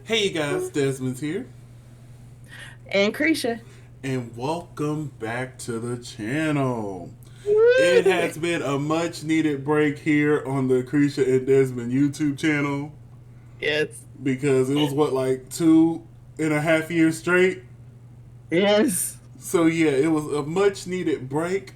Hey you guys, Desmond's here, And Cretia. and welcome back to the channel. It Woo! has been a much needed break here on the LaCresha and Desmond YouTube channel Yes. because it was like 2.5 years straight. Yes. So yeah, it was a much needed break,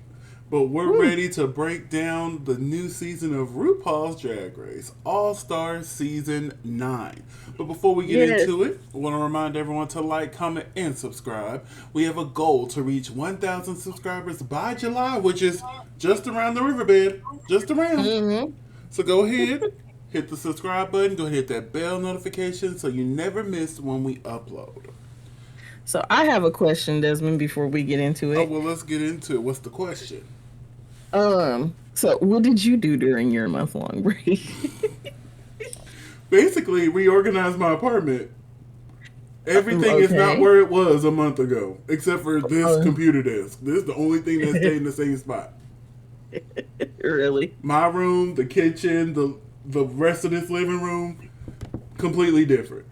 but we're Woo. ready to break down the new season of RuPaul's Drag Race, All Star Season 9. But before we get Yes. into it, I want to remind everyone to like, comment, and subscribe. We have a goal to reach 1,000 subscribers by July, which is just around the riverbed, just around. hmm So go ahead, hit the subscribe button, go ahead and hit that bell notification so you never miss when we upload. So I have a question, Desmond, before we get into Oh, it. well, let's get into it. What's the question? So what did you do during your month-long break? Basically, reorganized my apartment. Everything is not Okay. where it was a month ago, except for this Uh, computer desk. This is the only thing that stayed in the same spot. really? My room, the kitchen, the rest of this living room, completely different.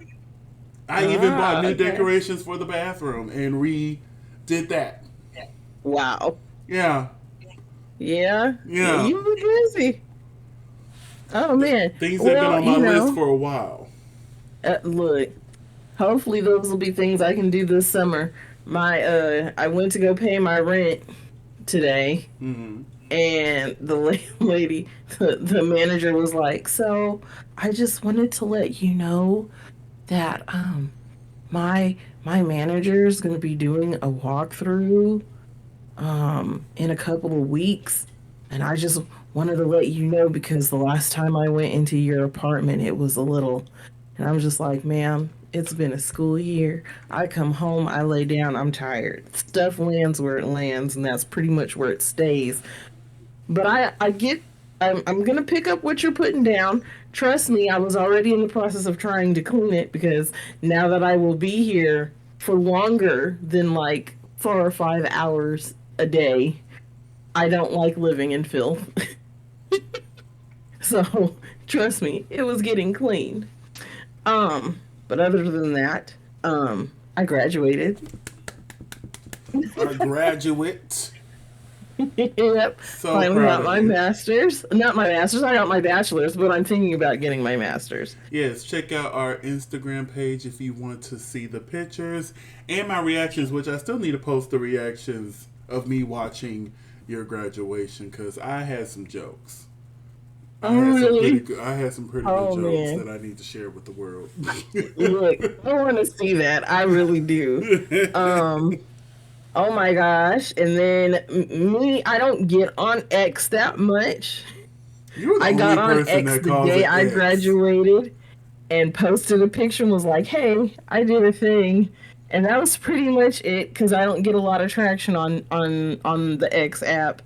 I even bought new Okay. decorations for the bathroom and redid that. Wow. Yeah, Yeah. Yeah, yeah. you were busy. Oh man. Things have been Well, on my list for a while. look. Hopefully those will be things I can do this summer. I went to go pay my rent today, Mm-hmm. and the lady, the manager was like, "So, I just wanted to let you know that my manager is going to be doing a walkthrough in a couple of weeks, and I just wanted to let you know because the last time I went into your apartment it was a little." And I was just like, "Ma'am, it's been a school year. I come home, I lay down, I'm tired. Stuff lands where it lands, and that's pretty much where it stays. But I'm gonna pick up what you're putting down. Trust me, I was already in the process of trying to clean it because now that I will be here for longer than like 4 or 5 hours a day, I don't like living in filth. So trust me, it was getting cleaned. But other than that, I graduated. A graduate. Yep. So Finally proud got of my you. master's. Not my master's, I got my bachelor's, but I'm thinking about getting my master's. Yes, check out our Instagram page if you want to see the pictures and my reactions, which I still need to post the reactions of me watching your graduation because I had some jokes. Oh, really? I had some pretty good Oh, jokes man. that I need to share with the world. Look, I want to see that. I really do. Um, oh my gosh. And then me, I don't get on X that much. You're the I got only on person X that the calls day it I X. graduated and posted a picture and was like, "Hey, I did a thing." And that was pretty much it because I don't get a lot of traction on the X app.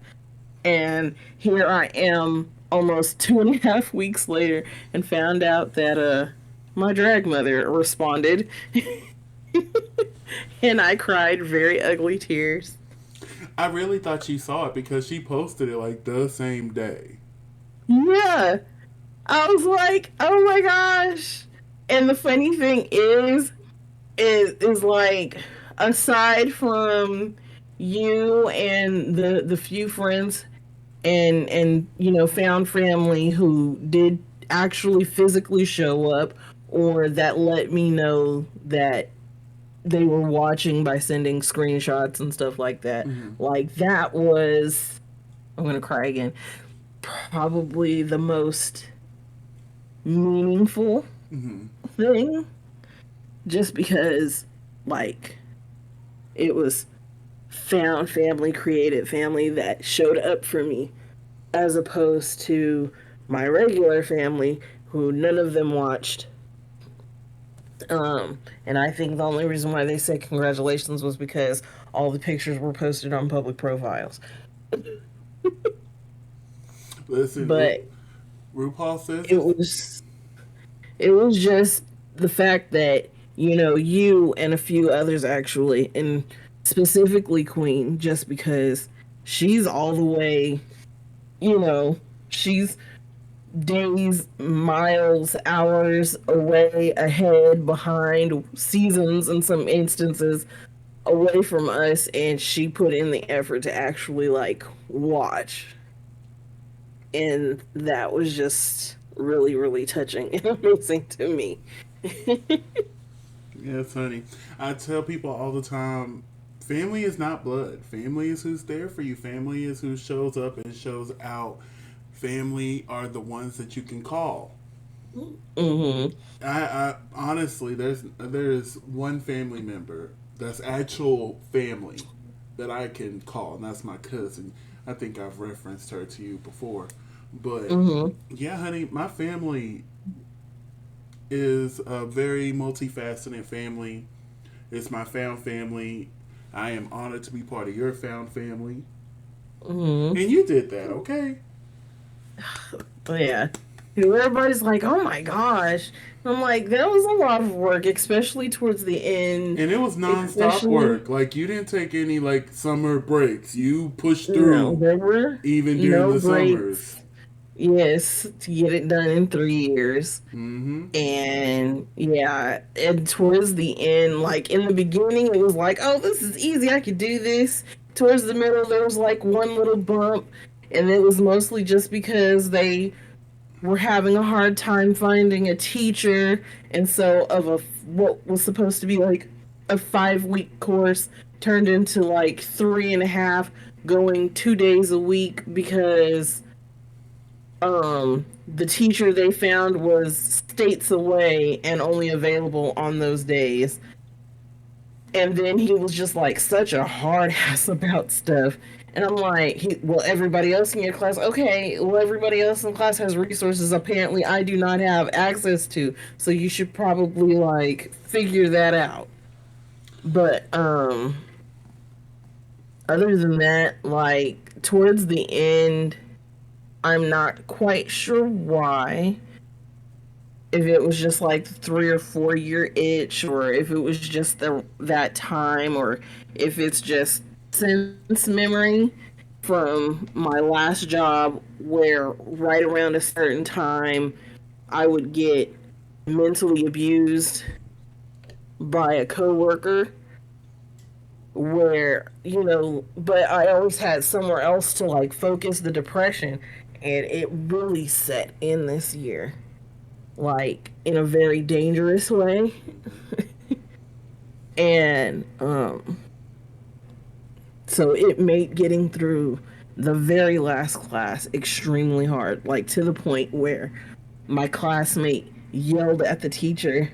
And here I am almost 2.5 weeks later and found out that my drag mother responded and I cried very ugly tears. I really thought you saw it because she posted it like the same day. Yeah. I was like, oh my gosh. And the funny thing is like, aside from you and the few friends and found family who did actually physically show up or that let me know that they were watching by sending screenshots and stuff like that, Mm-hmm. like that was, I'm gonna cry again, probably the most meaningful Mm-hmm. thing, just because like it was found family, created family that showed up for me, as opposed to my regular family who none of them watched. And I think the only reason why they said congratulations was because all the pictures were posted on public profiles. Listen, But RuPaul says it it's. was it was just the fact that you and a few others actually, and specifically Queen, just because she's all the way, you know, she's days, miles, hours away, ahead, behind, seasons in some instances away from us, and she put in the effort to actually like watch. And that was just really, really touching and amazing to me. Yes, honey. I tell people all the time, family is not blood. Family is who's there for you. Family is who shows up and shows out. Family are the ones that you can call. Mm-hmm. I honestly, there's one family member that's actual family that I can call, and that's my cousin. I think I've referenced her to you before, but Mm-hmm. yeah, honey, my family is a very multifaceted family. It's my found family. I am honored to be part of your found family, Mm-hmm. and you did that, okay? But yeah. Everybody's like, oh my gosh. I'm like, that was a lot of work, especially towards the end. And it was nonstop Especially, work. Like you didn't take any like summer breaks. You pushed no, through there were even during no the summers. breaks. Yes, to get it done in 3 years. Mm-hmm. And yeah, and towards the end, like in the beginning, it was like, oh, this is easy. I could do this. Towards the middle, there was like one little bump. And it was mostly just because they were having a hard time finding a teacher, and so of a what was supposed to be like a 5 week course turned into like 3.5, going 2 days a week because the teacher they found was states away and only available on those days. And then he was just like such a hard ass about stuff. And I'm like, well, everybody else in your class, okay, well, everybody else in class has resources apparently I do not have access to. So you should probably like figure that out. But other than that, like towards the end, I'm not quite sure why. If it was just like 3 or 4 year itch, or if it was just that time, or if it's just sense memory from my last job where right around a certain time I would get mentally abused by a coworker, where but I always had somewhere else to like focus the depression, and it really set in this year, like in a very dangerous way. And so it made getting through the very last class extremely hard, like to the point where my classmate yelled at the teacher,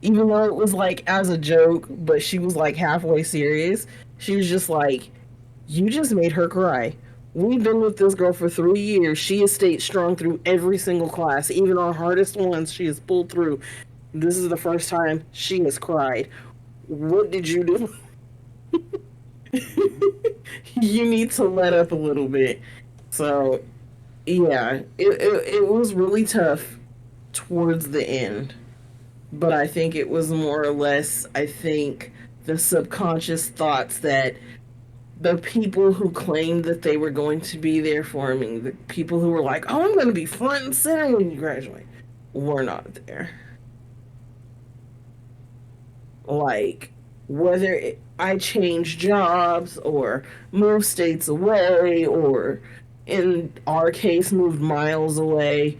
even though it was like as a joke, but she was like halfway serious. She was just like, you just made her cry. We've been with this girl for 3 years. She has stayed strong through every single class, even our hardest ones. She has pulled through. This is the first time she has cried. What did you do? You need to let up a little bit. So, yeah, it was really tough towards the end. But I think it was more or less, I think, the subconscious thoughts that the people who claimed that they were going to be there for me, the people who were like, oh, I'm going to be front and center when you graduate, were not there. Like, I changed jobs or moved states away, or in our case, moved miles away,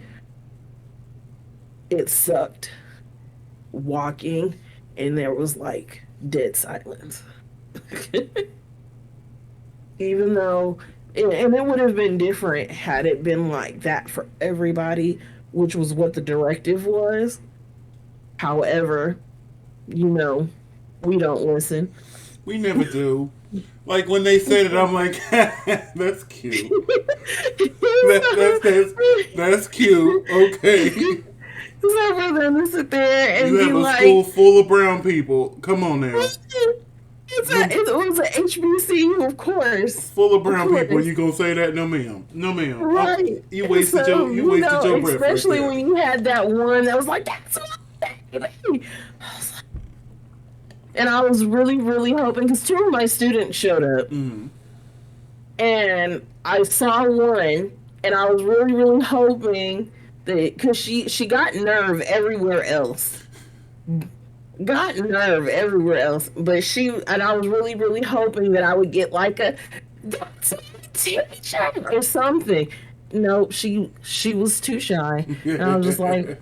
it sucked walking, and there was like dead silence. Even though, and it would have been different had it been like that for everybody, which was what the directive was. However, you know, we don't listen. We never do. Like when they said it, I'm like, that's cute. That's cute. Okay. So for them to sit there You and be have a school like, full of brown people. Come on now. it was an HBCU, of course. Full of Of brown people, and course. you gonna say that? No, ma'am. No, ma'am. Right. You And wasted so, your breath right especially there. when you had that one that was like, that's my baby. And I was really, really hoping, because two of my students showed up, Mm. and I saw one. And I was really, really hoping that because she got nerve everywhere else, got nerve everywhere else, but she and I was really, really hoping that I would get like a that's my teacher or something. No, she was too shy, and I was just like,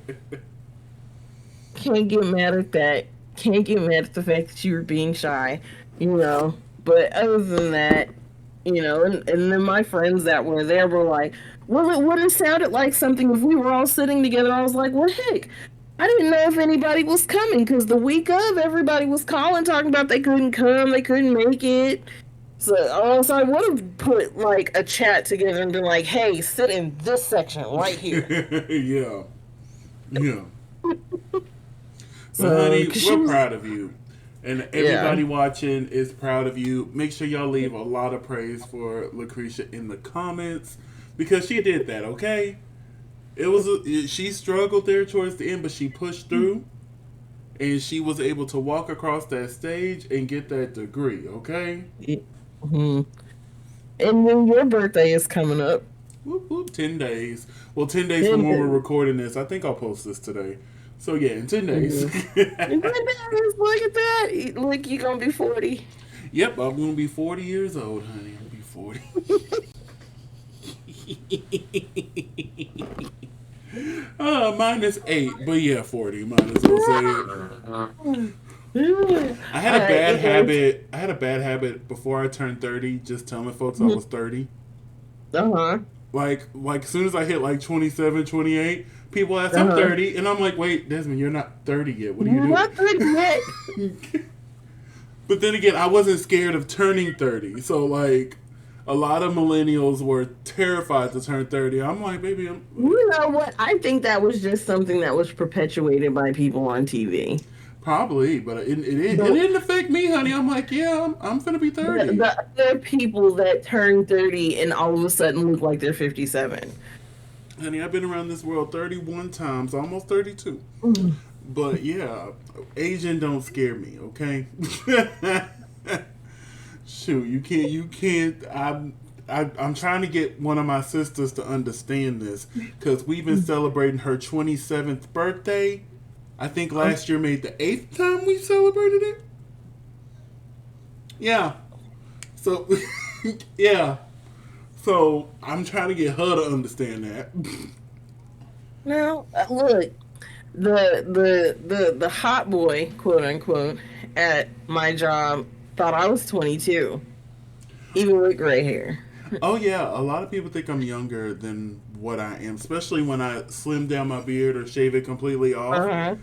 can't get mad at that. Can't get mad at the fact that you were being shy, you know. But other than that, and then my friends that were there were like, well, it would have sounded like something if we were all sitting together. I was like, well, heck, I didn't know if anybody was coming because the week of, everybody was calling, talking about they couldn't come, they couldn't make it. So I would have put like a chat together and been like, hey, sit in this section right here. Yeah. Yeah. But So, honey, because she we're was, proud of you. And yeah. everybody watching is proud of you. Make sure y'all leave a lot of praise for LaCresha in the comments because she did that, okay? She struggled there towards the end, but she pushed through and she was able to walk across that stage and get that degree, okay? Mhm. And then your birthday is coming up. Whoop, whoop, 10 days. Well, 10 days from when we're And, recording this. I think I'll post this today. So, yeah, in 10 days. mhm. Look at that. Look, you're going to be 40. Yep, I'm going to be 40 years old, honey. I'm going to be 40. -8, but yeah, 40. Might as well say it. I had a bad habit. I had a bad habit before I turned 30. Just telling folks I was 30. Uh-huh. Like as soon as I hit like 27, 28, people ask I'm Uh-huh. 30, and I'm like, wait, Desmond, you're not 30 yet. What are you You're doing? not 30 yet. But then again, I wasn't scared of turning 30. So like, a lot of millennials were terrified to turn 30. I'm like, baby, You know what? I think that was just something that was perpetuated by people on TV. probably, but it The, didn't affect me, honey. I'm like, yeah, I'm finna be 30. the other people that turn 30 and all of a sudden look like they're 57. Honey, I've been around this world 31 times, almost 32. Mm. But yeah, Asian don't scare me, okay? Shoot, you can't. I'm trying to get one of my sisters to understand this because we've been celebrating her 27th birthday. I think last year made the 8th time we celebrated it. Yeah. So, yeah. So I'm trying to get her to understand that. Now, look, the hot boy, quote unquote, at my job thought I was 22, even with gray hair. Oh yeah, a lot of people think I'm younger than what I am, especially when I slim down my beard or shave it completely off. Uh-huh.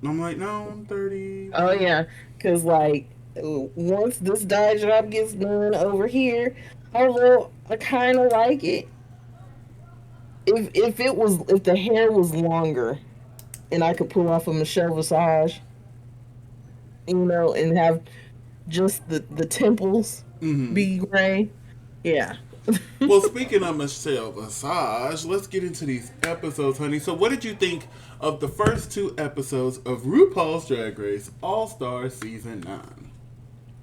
I'm like, no, I'm 30. Oh yeah, because like once this dye job gets done over here, although I kind of like it, if the hair was longer and I could pull off a Michelle Visage, and have just the temples Hmm. be gray, yeah. Well, speaking of Michelle Visage, let's get into these episodes, honey. So, what did you think of the first two episodes of RuPaul's Drag Race All Star Season 9?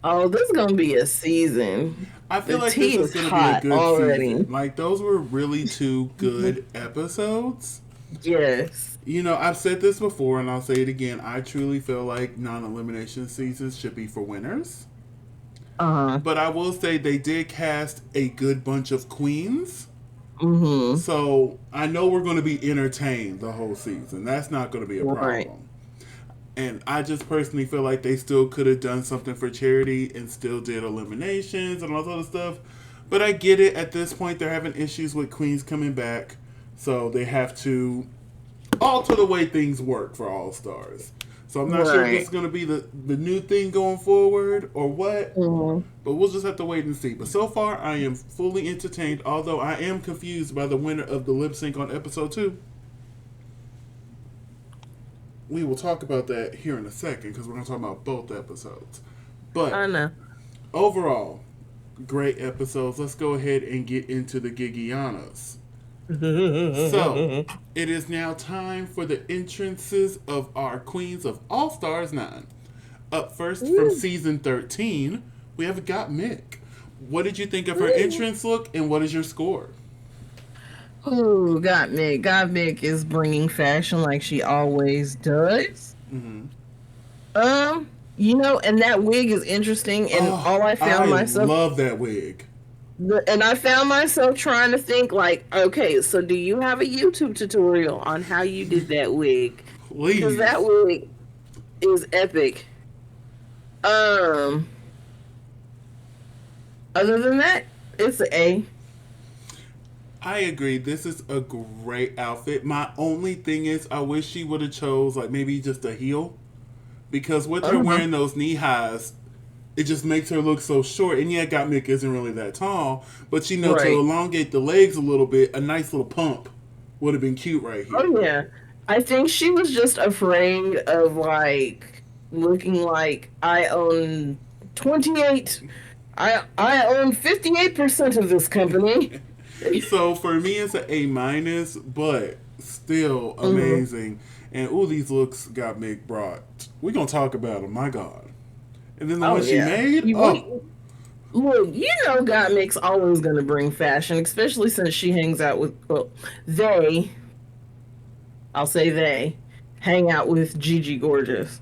Oh, this is gonna be a season. I feel The like this tea is is going to be a hot good already. season. Like, those were really two good episodes. Yes. I've said this before and I'll say it again. I truly feel like non elimination seasons should be for winners. Uh-huh. But I will say they did cast a good bunch of queens. Mm-hmm. So I know we're going to be entertained the whole season. That's not going to be a Right. problem. And I just personally feel like they still could have done something for charity and still did eliminations and all that other stuff. But I get it. At this point, they're having issues with queens coming back. So they have to alter the way things work for All Stars. So I'm not sure if this Right. is going to be the new thing going forward or what. Mm-hmm. But we'll just have to wait and see. But so far, I am fully entertained, although I am confused by the winner of the lip sync on episode 2. We will talk about that here in a second because we're going to talk about both episodes. But I know. overall, great episodes. Let's go ahead and get into the Gigianas. So, it is now time for the entrances of our Queens of All Stars 9. Up first from Ooh. season 13, we have Got Mick. What did you think of her Ooh. entrance look and what is your score? Ooh, Gottmik. Gottmik is bringing fashion like she always does. Mm-hmm. Um, and that wig is interesting, and Oh, all I I found myself, love that wig. and I found myself trying to think like, okay, so do you have a YouTube tutorial on how you did that wig? Because that Please. wig is epic. Um, other than that, it's an A. I agree. This is a great outfit. My only thing is, I wish she would have chose like maybe just a heel, because with her Uh-huh. wearing those knee highs, it just makes her look so short. And yeah, Gottmik isn't really that tall, but to Right. elongate the legs a little bit, a nice little pump would have been cute right here. Oh yeah. I think she was just afraid of like looking like I own 28 I own 58% of this company. So for me, it's an A minus, but still Mhm. amazing. And ooh, these looks Gottmik brought. We gonna talk about them. My God. And then the one Oh she yeah. made. You Oh, wait. Look, Gottmik's always going to bring fashion, especially since she hangs out with, well, they, I'll say they, hang out with Gigi Gorgeous.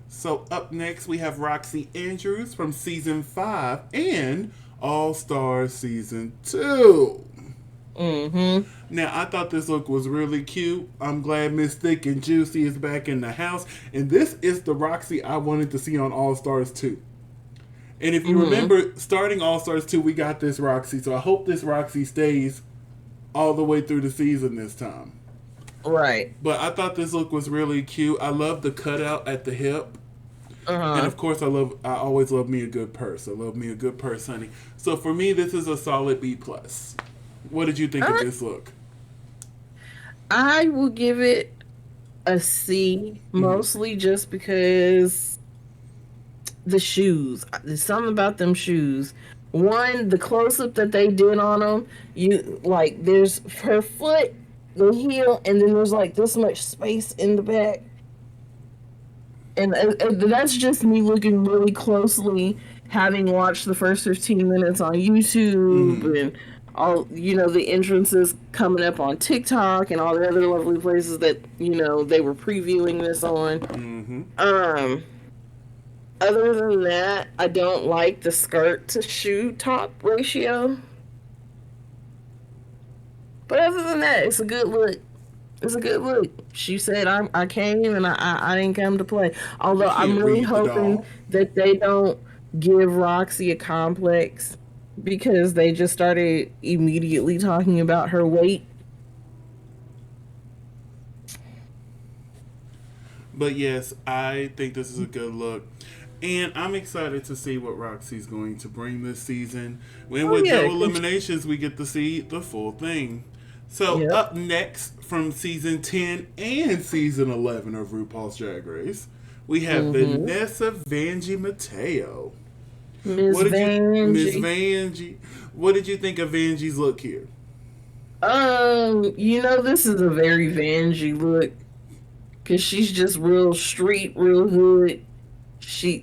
so up next we have Roxy Andrews from season 5 and All Stars season 2. Mm-hmm. Now I thought this look was really cute. I'm glad Miss Thick and Juicy is back in the house, and this is the Roxy I wanted to see on All Stars 2. And if you Mm-hmm. remember, starting All Stars 2, we got this Roxy, so I hope this Roxy stays all the way through the season this time. Right. But I thought this look was really cute. I love the cutout at the hip. And Uh-huh. of course, I always love me a good purse. I love me a good purse, honey. So for me, this is a solid B plus. What did you think of I, this look? I will give it a C, Mm-hmm. mostly just because the shoes. There's something about them shoes. One, the close up that they did on them, you like, there's her foot, the heel, and then there's like this much space in the back. And that's just me looking really closely, having watched the first 15 minutes on YouTube Mm-hmm. and all, the entrances coming up on TikTok and all the other lovely places that, they were previewing this on. Mm-hmm. Um, Other than that, I don't like the skirt to shoe top ratio. But other than that, it's a good look. It's a good look. She said, I came and I didn't come to play. You Although I'm can't really read the hoping doll. that they don't give Roxy a complex because they just started immediately talking about her weight. But yes, I think this is a good look. And I'm excited to see what Roxy's going to bring this season. When Oh with yeah, no eliminations, we get to see the full thing. So yep. up next from season 10 and season 11 of RuPaul's Drag Race, we have Mm-hmm. Vanessa Vanjie Mateo. Miss What did you, Miss Vanjie. Vanjie? What did you think of Vanjie's look here? This is a very Vanjie look because she's just real street, real hood. She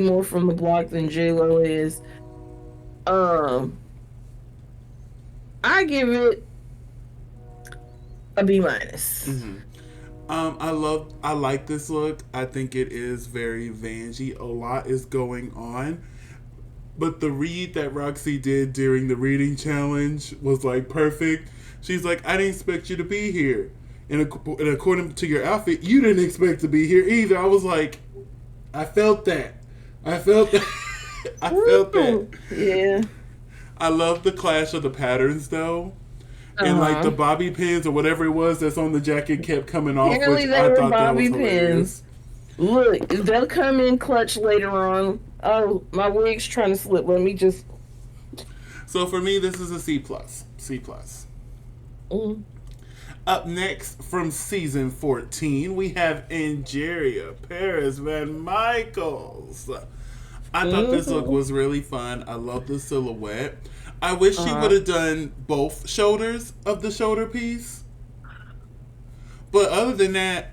more from the block than J Lo is. Um, I give it a B minus. Mm-hmm. I like this look. I think it is very Vanjie. A lot is going on. But the read that Roxy did during the reading challenge was like perfect. She's like, I didn't expect you to be here. And according to your outfit, you didn't expect to be here either. I was like, I felt that. I felt that. I felt that. Woo! Yeah. I love the clash of the patterns though. Uh And like the huh. bobby pins or whatever it was that's on the jacket kept coming off, which Apparently they I were thought that was bobby pins. hilarious. Look, they'll come in clutch later on. Oh, my wig's trying to slip. Let me just. So for me, this is a C plus. C plus. Mm, Up next from season 14, we have Angeria Paris Van Michaels. I thought this look mm-hmm. was really fun. I love the silhouette. I wish Uh she would huh. have done both shoulders of the shoulder piece. But other than that,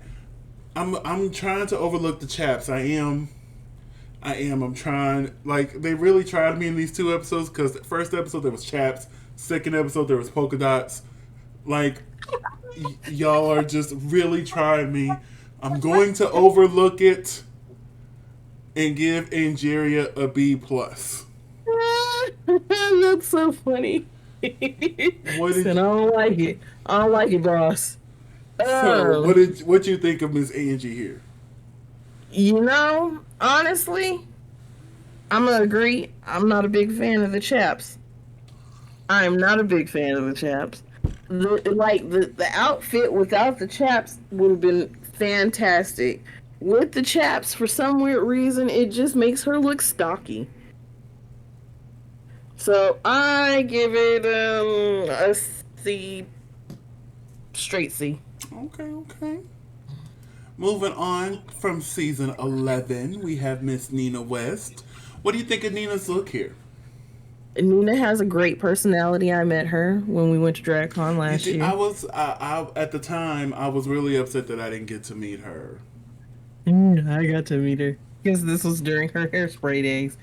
I'm trying to overlook the chaps. I am. I'm trying. Like they really tried me in these two episodes because the first episode there was chaps. Second episode, there was polka dots. Like, y'all are just really trying me. I'm going to overlook it and give Angeria a B plus. That's so funny. What did Said, I you, don't like it. I don't like it, boss. so? Um, What you think of Miss Angie here? honestly, I'm gonna agree. I'm not a big fan of the chaps. I am not a big fan of the chaps. The outfit without the chaps would have been fantastic. With the chaps, for some weird reason, it just makes her look stocky. So I give it a C, straight C. Okay, okay. Moving on from season 11, we have Miss Nina West. What do you think of Nina's look here? Nina has a great personality. I met her when we went to DragCon You last did, I year. was at the time I was really upset that I didn't get to meet her. I got to meet her because this was during her hairspray days.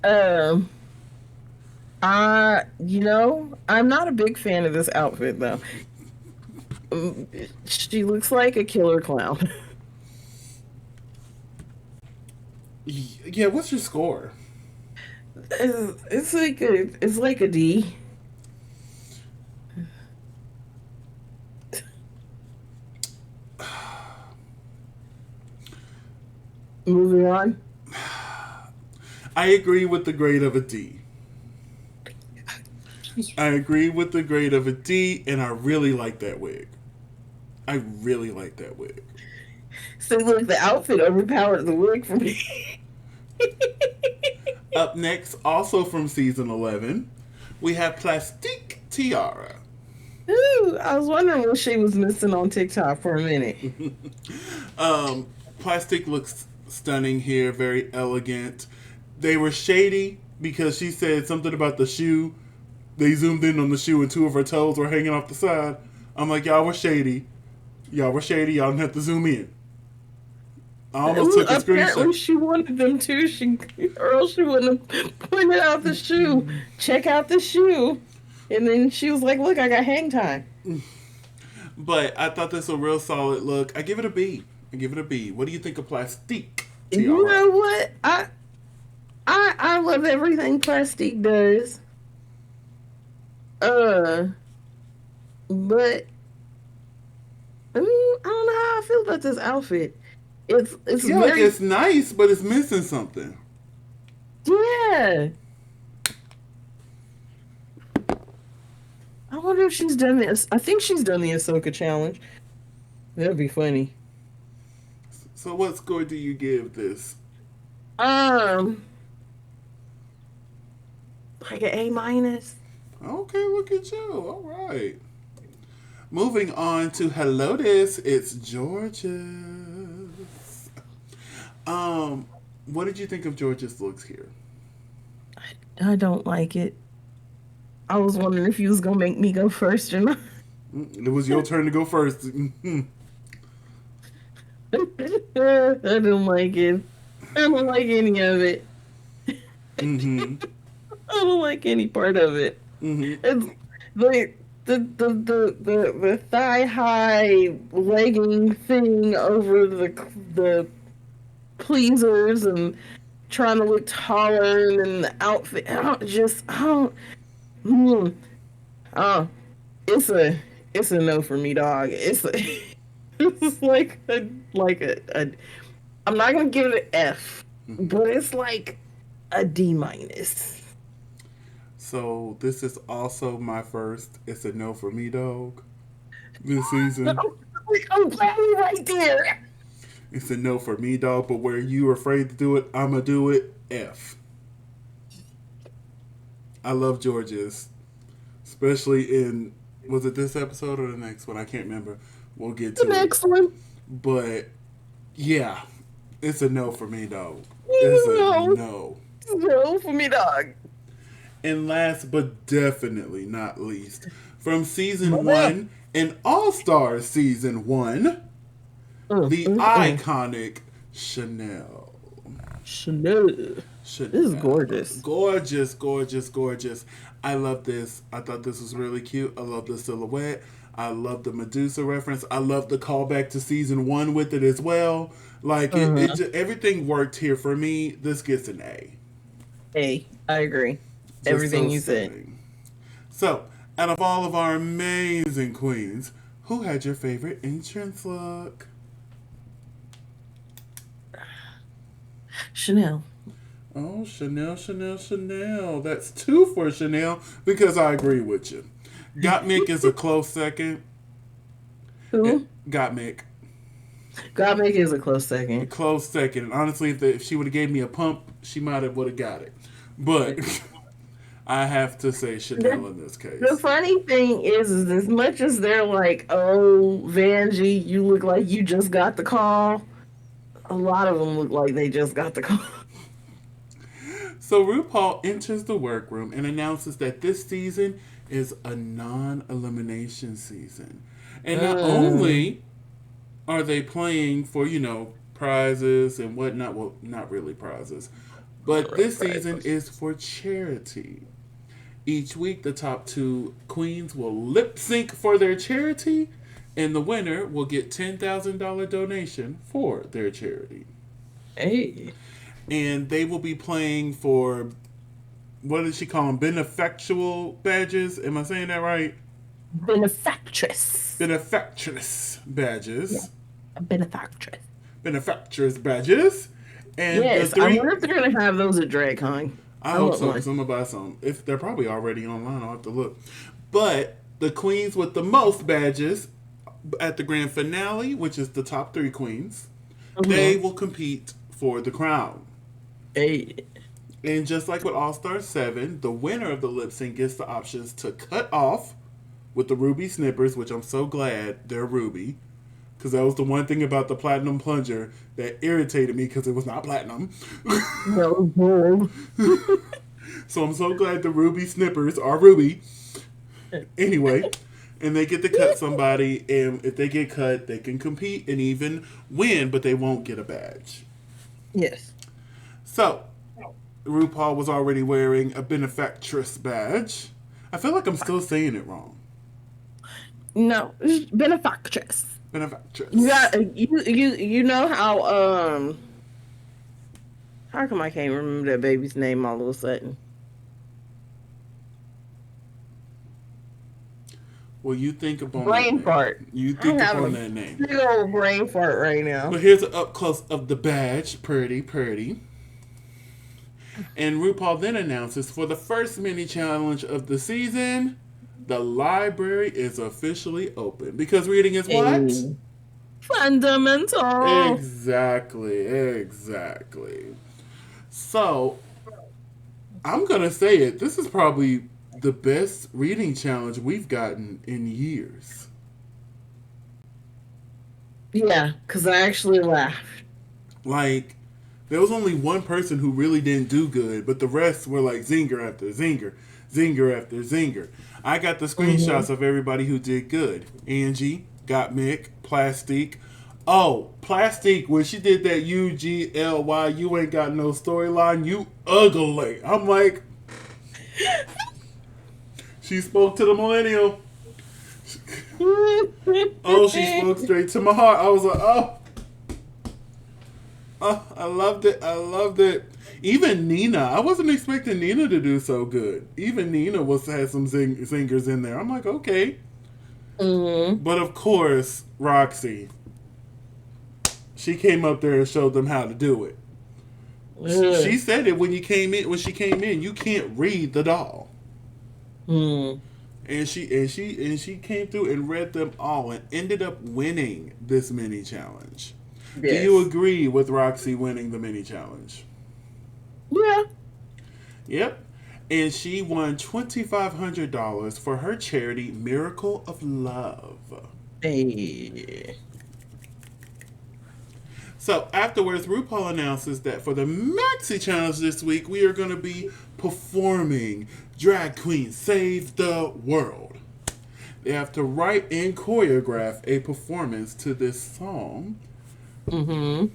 Um, I'm not a big fan of this outfit though. She looks like a killer clown. Yeah, what's your score? It's like a D. Moving on. I agree with the grade of a D. I agree with the grade of a D, and I really like that wig. I really like that wig. So look, the outfit overpowered the wig for me. Up next, also from season 11, we have Plastique Tiara. Ooh, I was wondering what she was missing on TikTok for a minute. Plastic looks stunning here, very elegant. They were shady because she said something about the shoe. They zoomed in on the shoe and two of her toes were hanging off the side. I'm like, y'all were shady. Y'all were shady. Y'all didn't have to zoom in. I almost took a Apparently, screenshot. she wanted them to. Or else she wouldn't have pointed out the shoe. Check out the shoe. And then she was like, "Look, I got hang time." But I thought this was a real solid look. I give it a B. I give it a B. What do you think of Plastique You Tiara? know what? I love everything Plastique does. Uh, but I don't know how I feel about this outfit. It's Yeah, like very it's nice, but it's missing something. yeah. I wonder if she's done this. I think she's done the Ahsoka challenge. That'd be funny. So what score do you give this? Um, like an A minus. Okay, look at you. All right. Moving on to Hello This, it's George's. What did you think of George's looks here? I don't like it. I was wondering if you was gonna make me go first or not. It was your turn to go first. I don't like it. I don't like any of it. Mm-hmm. I don't like any part of it. Mm-hmm. It's like the thigh high legging thing over the pleasers and trying to look taller and then the outfit. I don't. Mm, oh, it's a no for me, dog. It's like a I'm not gonna give it an F, but it's like a D minus. So this is also my first. It's a no for me, dog. This season, I'm glad you're right there. it's a no for me, dog. But where you are afraid to do it, I'ma do it. F. I love George's, especially in was it this episode or the next one? I can't remember. We'll get The to it. next one. But yeah, it's a no for me, dog. It's a No, no. no for me, dog. And last but definitely not least, from season Mother. one and All Stars season one, the Mm. iconic Chanel. Chanel. This is Chanel. gorgeous. Gorgeous, gorgeous, gorgeous. I love this. I thought this was really cute. I love the silhouette. I love the Medusa reference. I love the callback to season one with it as well. Like it Uh-huh. just, everything worked here for me. This gets an A. Hey, I agree. Just so Everything you said. stunning. So, out of all of our amazing queens, who had your favorite entrance look? Chanel. Oh, Chanel, Chanel, Chanel. That's two for Chanel because I agree with you. Gottmik is a close second. Who? Gottmik. Godmake is a close A second. close second. And honestly, if she would have gave me a pump, she might have would have got it. But I have to say Chanel The, in this the case. funny thing is as much as they're like, oh, Vanjie, you look like you just got the call, a lot of them look like they just got the call. So RuPaul enters the workroom and announces that this season is a non-elimination season. And not Mm, only are they playing for, prizes and whatnot, well, not really prizes, not but really this season prizes. is for charity. Each week, the top two queens will lip sync for their charity, and the winner will get $10,000 donation for their charity. Hey, And they will be playing for, what did she call them? Benefactual badges. Am I saying that right? benefactress. Benefactress Yeah, badges. a benefactress. Benefactress badges. And the Yes, I three, wonder if they're gonna have those at DragCon. I I hope want so one. because I'm going to buy some. If they're probably already online, I'll have to look. But the queens with the most badges at the grand finale, which is the top three queens, they Hmm. will compete for the crown. Hey, And just like with All Star 7, the winner of the lip sync gets the options to cut off with the ruby snippers, which I'm so glad they're ruby. Because that was the one thing about the platinum plunger that irritated me because it was not platinum. no gold. So I'm so glad the ruby snippers are ruby. Anyway, and they get to cut somebody, and if they get cut, they can compete and even win, but they won't get a badge. Yes. So, RuPaul was already wearing a benefactress badge. I feel like I'm still saying it wrong. No, it's benefactress. You Benefactress. got you know how come I can't remember that baby's name all of a sudden? Well, you think upon that Brain name. fart. You I'm think having upon a that name. big old brain fart right now. But here's an up close of the badge. Pretty, pretty. And RuPaul then announces for the first mini challenge of the season, the library is officially open. Because reading is what? A fundamental. Exactly, exactly. So, I'm going to say it. This is probably the best reading challenge we've gotten in years. Yeah, because I actually laughed. Like, there was only one person who really didn't do good, but the rest were like zinger after zinger, zinger after zinger. I got the Hmm. screenshots of everybody who did good. Angie, got Mick, Plastique. Oh, Plastique, when she did that UGLY, you ain't got no storyline, you ugly. I'm like, she spoke to the millennial. Oh, she spoke straight to my heart. I was like, oh, I loved it. I loved it. Even Nina, I wasn't expecting Nina to do so good. Even Nina had some singers in there. I'm like, okay, Hmm. but of course, Roxy, she came up there and showed them how to do it. She said it when you came in. When she came in, you can't read the doll, Hmm. and she came through and read them all and ended up winning this mini challenge. Do you Yes. agree with Roxy winning the mini challenge? Yeah. Yep. And she won $2,500 for her charity, Miracle of Love. Hey. So afterwards, RuPaul announces that for the Maxi Challenge this week, we are going to be performing Drag Queen Save the World. They have to write and choreograph a performance to this song. Hmm.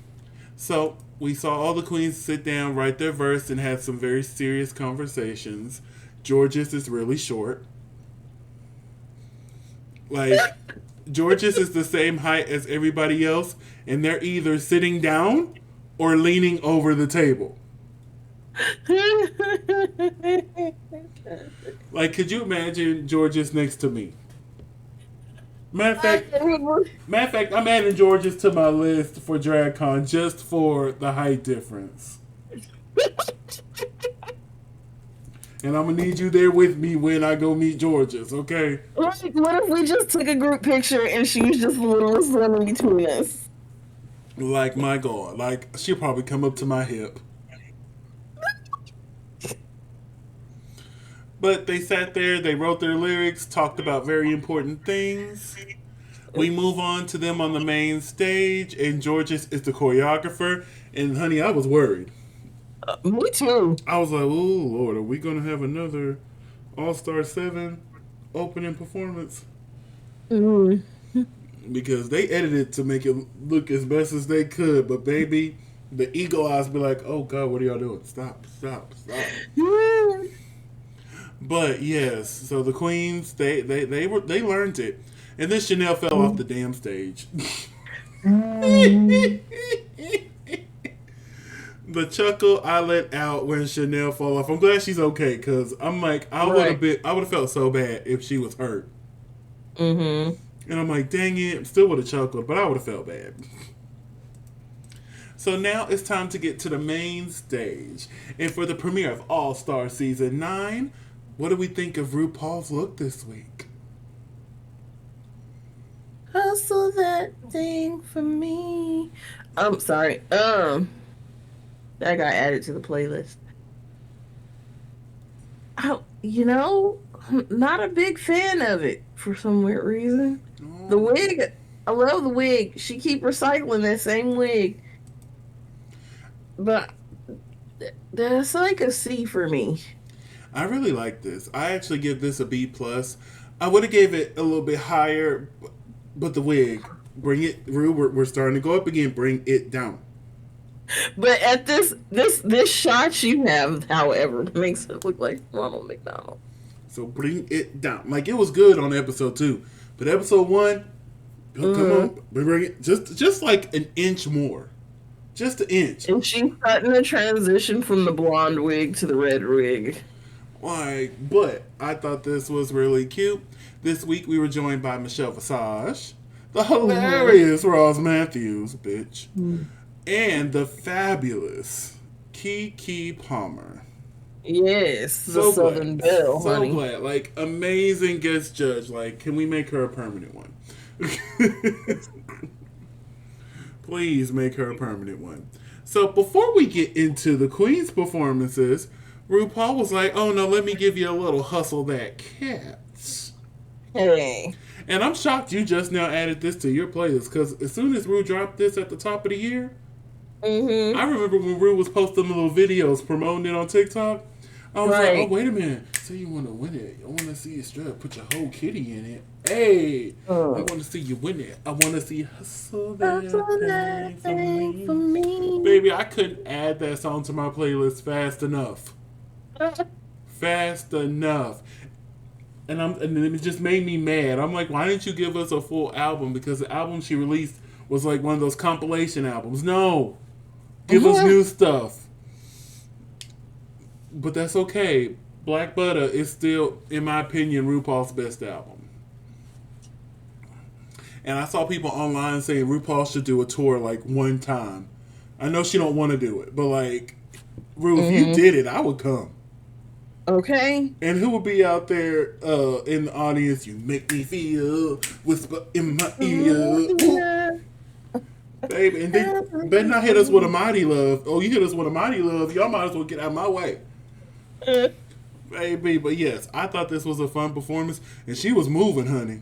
So we saw all the queens sit down, write their verse, and had some very serious conversations. George's is really short. Like, George's is the same height as everybody else, and they're either sitting down or leaning over the table. Like, could you imagine George's next to me? Matter of fact, I'm adding George's to my list for DragCon just for the height difference. And I'm gonna need you there with me when I go meet George's, okay? Like, what if we just took a group picture and she was just the littlest one in between us? Like, my God, like she'll probably come up to my hip. But they sat there, they wrote their lyrics, talked about very important things. We move on to them on the main stage, and Georges is the choreographer. And honey, I was worried. Me too. I was like, oh Lord, are we gonna have another All-Star 7 opening performance? Mm. Because they edited to make it look as best as they could, but baby, the eagle eyes be like, oh God, what are y'all doing? Stop. But yes, so the queens they learned it, and then Chanel fell off the damn stage. The chuckle I let out when Chanel fell off. I'm glad she's okay, because I'm like, I would have felt so bad if she was hurt. Mm-hmm. And I'm like, dang it, still would have chuckled, but I would have felt bad. So now it's time to get to the main stage, and for the premiere of All Star Season 9. What do we think of RuPaul's look this week? Hustle that thing for me. I'm sorry. That got added to the playlist. I'm not a big fan of it for some weird reason. Oh. The wig, I love the wig. She keep recycling that same wig, but that's like a C for me. I really like this. I actually give this a B plus. I would have gave it a little bit higher, but the wig, bring it, Rue. We're starting to go up again. Bring it down. But at this shot you have, however, makes it look like Ronald McDonald. So bring it down. Like, it was good on episode 2, but episode 1, come on, bring it just like an inch more. Just an inch. And she's cutting the transition from the blonde wig to the red wig. But I thought this was really cute. This week we were joined by Michelle Visage, the hilarious Ross Matthews, bitch, and the fabulous Kiki Palmer. Yes, the Southern Belle, honey. So glad. Like, amazing guest judge. Like, can we make her a permanent one? Please make her a permanent one. So before we get into the Queen's performances, RuPaul was like, oh no, let me give you a little hustle that cats. Hey. And I'm shocked you just now added this to your playlist, because as soon as Ru dropped this at the top of the year, I remember when Ru was posting little videos promoting it on TikTok. I was like, oh, wait a minute. So you want to win it. I want to see you strut. Put your whole kitty in it. Hey, I want to see you win it. I want to see you hustle that thing for me. Baby, I couldn't add that song to my playlist fast enough. Fast enough. And it just made me mad. I'm like, why didn't you give us a full album? Because the album she released was like one of those compilation albums. No. Give us new stuff. But that's okay. Black Butter is still, in my opinion, RuPaul's best album. And I saw people online saying RuPaul should do a tour like one time. I know she don't want to do it, but like, Ru, if you did it, I would come. Okay. And who would be out there in the audience? You make me feel, whisper in my ear. Baby, and then better not hit us with a mighty love. Oh, you hit us with a mighty love, y'all might as well get out of my way. Baby, but yes, I thought this was a fun performance, and she was moving, honey.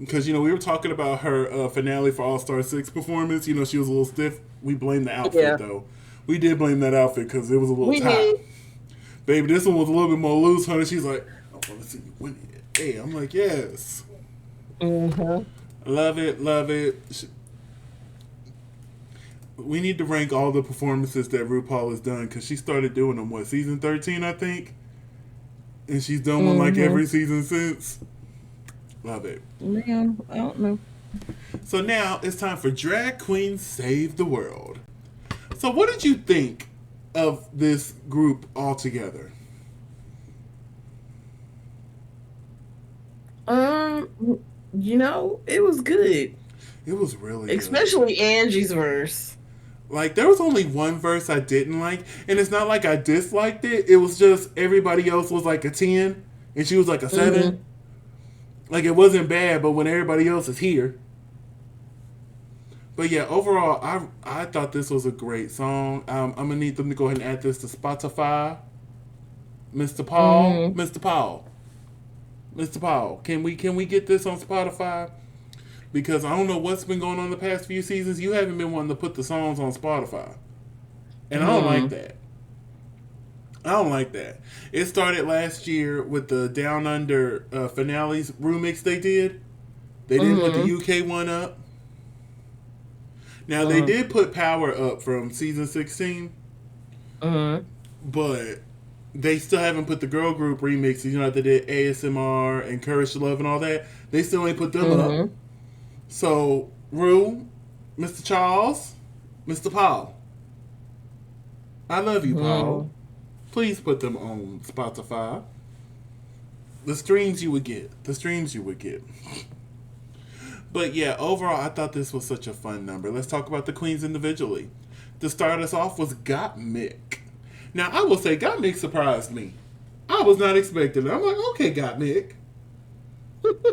Because, we were talking about her finale for All-Star 6 performance. She was a little stiff. We blame the outfit, though. We did blame that outfit because it was a little tight. Baby, this one was a little bit more loose, honey. She's like, I want to see you win it. Hey, I'm like, yes. Love it, love it. We need to rank all the performances that RuPaul has done because she started doing them, what, season 13, I think? And she's done one like every season since. Love it. Yeah, I don't know. So now it's time for Drag Queen Save the World. So what did you think of this group altogether? It was good. It was really good. Especially Angie's verse. Like, there was only one verse I didn't like, and it's not like I disliked it. It was just everybody else was like a 10, and she was like a 7. Mm-hmm. Like, it wasn't bad, but when everybody else is here. But yeah, overall, I thought this was a great song. I'm going to need them to go ahead and add this to Spotify. Mr. Paul, Mr. Paul, Mr. Paul, can we get this on Spotify? Because I don't know what's been going on the past few seasons. You haven't been wanting to put the songs on Spotify. And I don't like that. I don't like that. It started last year with the Down Under finales remix they did. They didn't put the UK one up. Now, they did put Power up from season 16. But they still haven't put the girl group remixes. You know, they did ASMR and Courage to Love and all that. They still ain't put them up. So, Ru, Mr. Charles, Mr. Paul. I love you, Paul. Please put them on Spotify. The streams you would get. But yeah, overall, I thought this was such a fun number. Let's talk about the queens individually. To start us off was Gottmik. Now, I will say, Gottmik surprised me. I was not expecting it. I'm like, okay, Gottmik.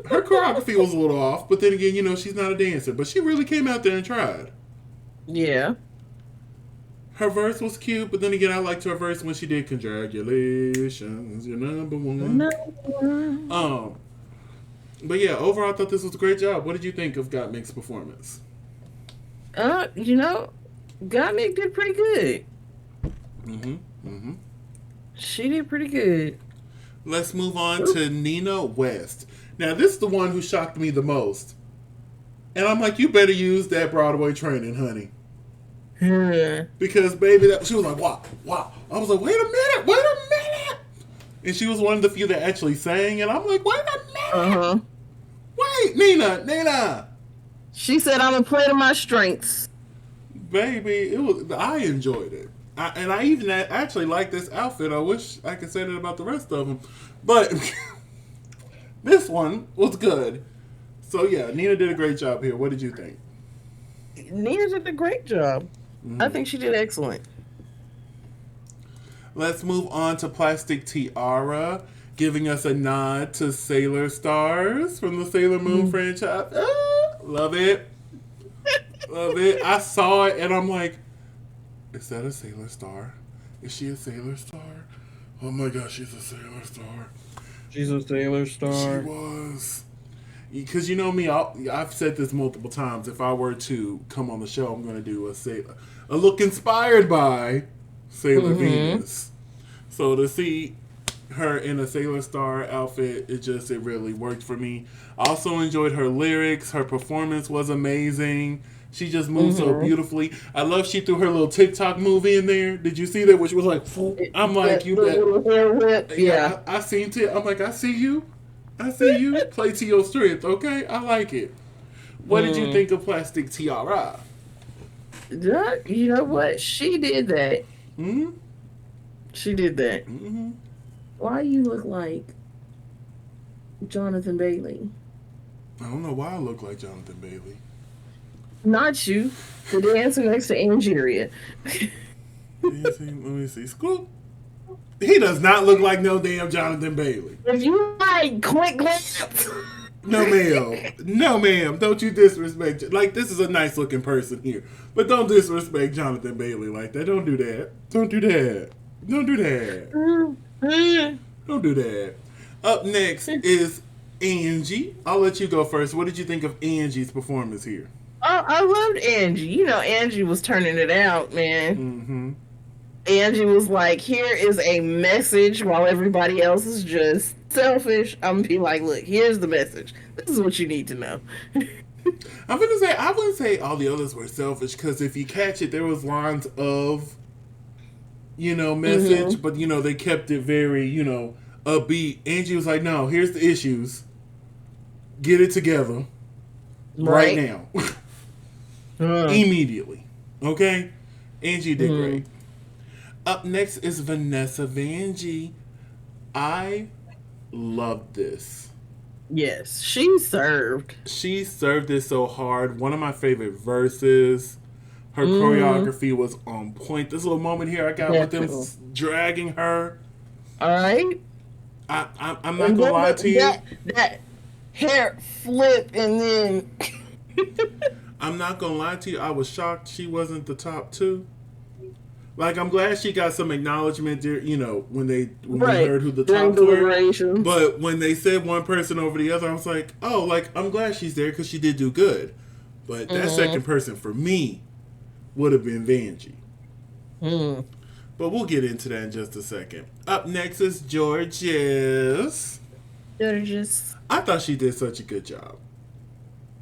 Her choreography was a little off, but then again, she's not a dancer. But she really came out there and tried. Yeah. Her verse was cute, but then again, I liked her verse when she did "Congratulations, you're number one." But yeah, overall, I thought this was a great job. What did you think of Gottmik's performance? Gottmik did pretty good. She did pretty good. Let's move on to Nina West. Now, this is the one who shocked me the most. And I'm like, you better use that Broadway training, honey. Because, baby, she was like, wow. I was like, wait a minute. And she was one of the few that actually sang. And I'm like, wait a minute. Wait, Nina. She said, I'm going to play to my strengths. Baby, I enjoyed it. I even actually like this outfit. I wish I could say that about the rest of them. But this one was good. So, yeah, Nina did a great job here. What did you think? Nina did a great job. I think she did excellent. Let's move on to Plastic Tiara, giving us a nod to Sailor Stars from the Sailor Moon franchise. Love it. Love it. I saw it, and I'm like, is that a Sailor Star? Is she a Sailor Star? Oh my gosh, she's a Sailor Star. She's a Sailor Star. She was. Because you know me, I've said this multiple times. If I were to come on the show, I'm going to do a look inspired by Sailor Venus. So to see her in a Sailor Star outfit, it really worked for me. I also enjoyed her lyrics. Her performance was amazing. She just moved so beautifully. I love she threw her little TikTok movie in there. Did you see that? Which was like, I'm like, you bet. Yeah. I seen it. I'm like, I see you. Play to your strength, okay? I like it. What did you think of Plastic Tiara? You know what? She did that. She did that. Why you look like Jonathan Bailey? I don't know why I look like Jonathan Bailey. Not you. The dancer next to Angeria. Let me see. Scoop. He does not look like no damn Jonathan Bailey. If you like quick glance. No, ma'am. Don't you disrespect. Like, this is a nice looking person here. But don't disrespect Jonathan Bailey like that. Don't do that. Don't do that. Up next is Angie. I'll let you go first. What did you think of Angie's performance here? Oh, I loved Angie. Angie was turning it out, man. Angie was like, here is a message while everybody else is just selfish. I'm going to be like, look, here's the message. This is what you need to know. I'm gonna say I wouldn't say all the others were selfish because if you catch it, there was lines of Mm-hmm. message, but they kept it very upbeat. Angie was like, "No, here's the issues. Get it together right Right. now, Mm. immediately." Okay, Angie did great. Mm. Up next is Vanessa Vanjie. I loved this. Yes, she served. She served this so hard. One of my favorite verses. Her Mm-hmm. choreography was on point. This little moment here I got with them Definitely. dragging her. All right. I'm not And gonna then lie to you. that hair flip and then I'm not gonna lie to you. I was shocked she wasn't the top two. Like I'm glad she got some acknowledgement there. When we right heard who the during tops were. deliberations. But when they said one person over the other, I was like, oh, like I'm glad she's there because she did do good. But that Mm-hmm. second person for me would have been Vanjie. Mm. But we'll get into that in just a second. Up next is Georges. They're just I thought she did such a good job.